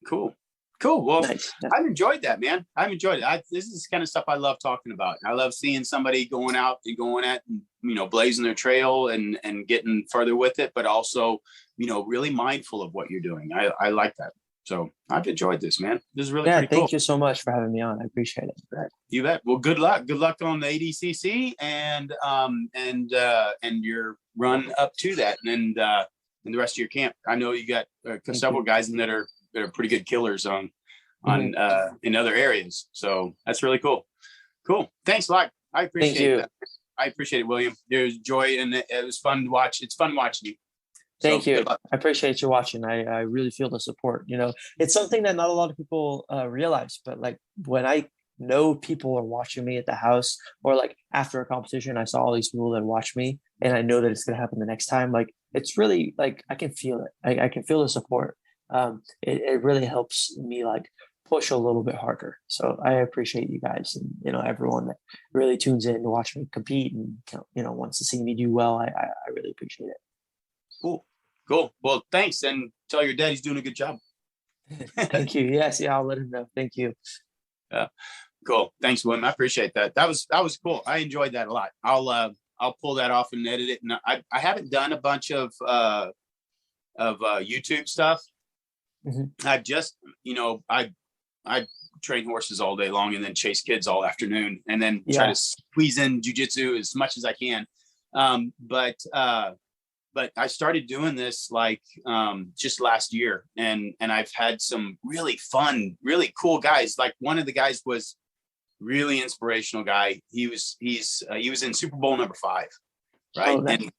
Cool. Well, nice. Yeah. I've enjoyed that, man. I've enjoyed it. This is the kind of stuff I love talking about. I love seeing somebody going out and going at, blazing their trail and getting further with it, but also, really mindful of what you're doing. I like that. So I've enjoyed this, man. This is really pretty cool. Thank you so much for having me on. I appreciate it. You bet. Well, good luck. Good luck on the ADCC and your run up to that, and the rest of your camp. I know you got several guys in that are are pretty good killers in other areas. So that's really cool. Cool. Thanks a lot. I appreciate that. I appreciate it, William. It was joy, and it was fun to watch. It's fun watching you. Thank you. I appreciate you watching. I really feel the support. It's something that not a lot of people realize, but like when I know people are watching me at the house, or like after a competition, I saw all these people that watch me, and I know that it's going to happen the next time. Like, it's really like, I can feel it. I can feel the support. It really helps me like push a little bit harder. So I appreciate you guys, and everyone that really tunes in to watch me compete and wants to see me do well. I really appreciate it. Cool. Well, thanks, and tell your dad he's doing a good job. Thank you. Yes, I'll let him know. Thank you. Cool. Thanks, William. I appreciate that. That was cool. I enjoyed that a lot. I'll pull that off and edit it. And I haven't done a bunch of YouTube stuff. Mm-hmm. I've just, I train horses all day long and then chase kids all afternoon, and then try to squeeze in jujitsu as much as I can. But I started doing this like just last year, and I've had some really fun, really cool guys. Like, one of the guys was really inspirational guy. He was in Super Bowl number 5, right? And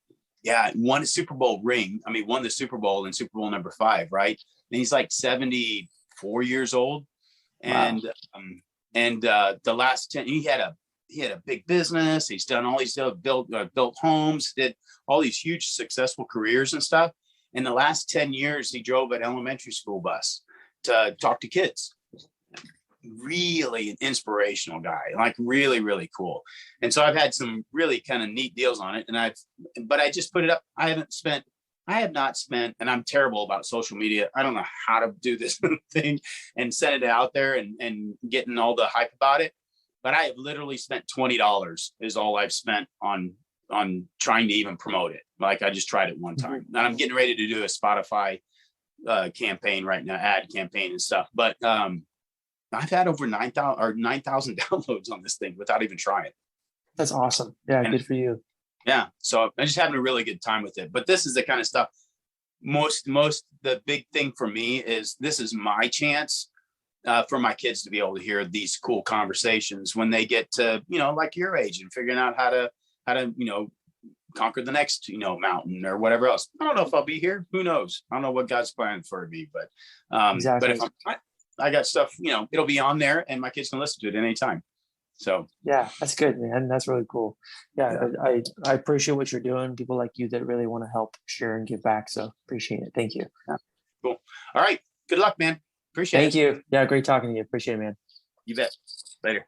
won a Super Bowl ring. I mean, won the Super Bowl in Super Bowl number 5, right? And he's like 74 years old. And the last 10, he had a big business. He's done all these stuff, built homes, did all these huge successful careers and stuff. In the last 10 years, he drove an elementary school bus to talk to kids. Really an inspirational guy, like really, really cool. And so I've had some really kind of neat deals on it. But I just put it up. I have not spent, and I'm terrible about social media. I don't know how to do this thing and send it out there and getting all the hype about it. But I have literally spent $20 is all I've spent on trying to even promote it. Like, I just tried it one time, and I'm getting ready to do a Spotify campaign right now, ad campaign and stuff. But I've had over 9,000 downloads on this thing without even trying. That's awesome. Yeah, good for you. Yeah, so I'm just having a really good time with it. But this is the kind of stuff. The big thing for me is this is my chance for my kids to be able to hear these cool conversations when they get to, like your age, and figuring out how to conquer the next, mountain or whatever else. I don't know if I'll be here. Who knows? I don't know what God's planning for me, but exactly. But if I got stuff, it'll be on there, and my kids can listen to it anytime. So yeah, that's good, man. That's really cool. Yeah. I appreciate what you're doing. People like you that really want to help, share, and give back. So appreciate it. Thank you. Yeah. Cool. All right. Good luck, man. Appreciate it. Thank you. Yeah. Great talking to you. Appreciate it, man. You bet. Later.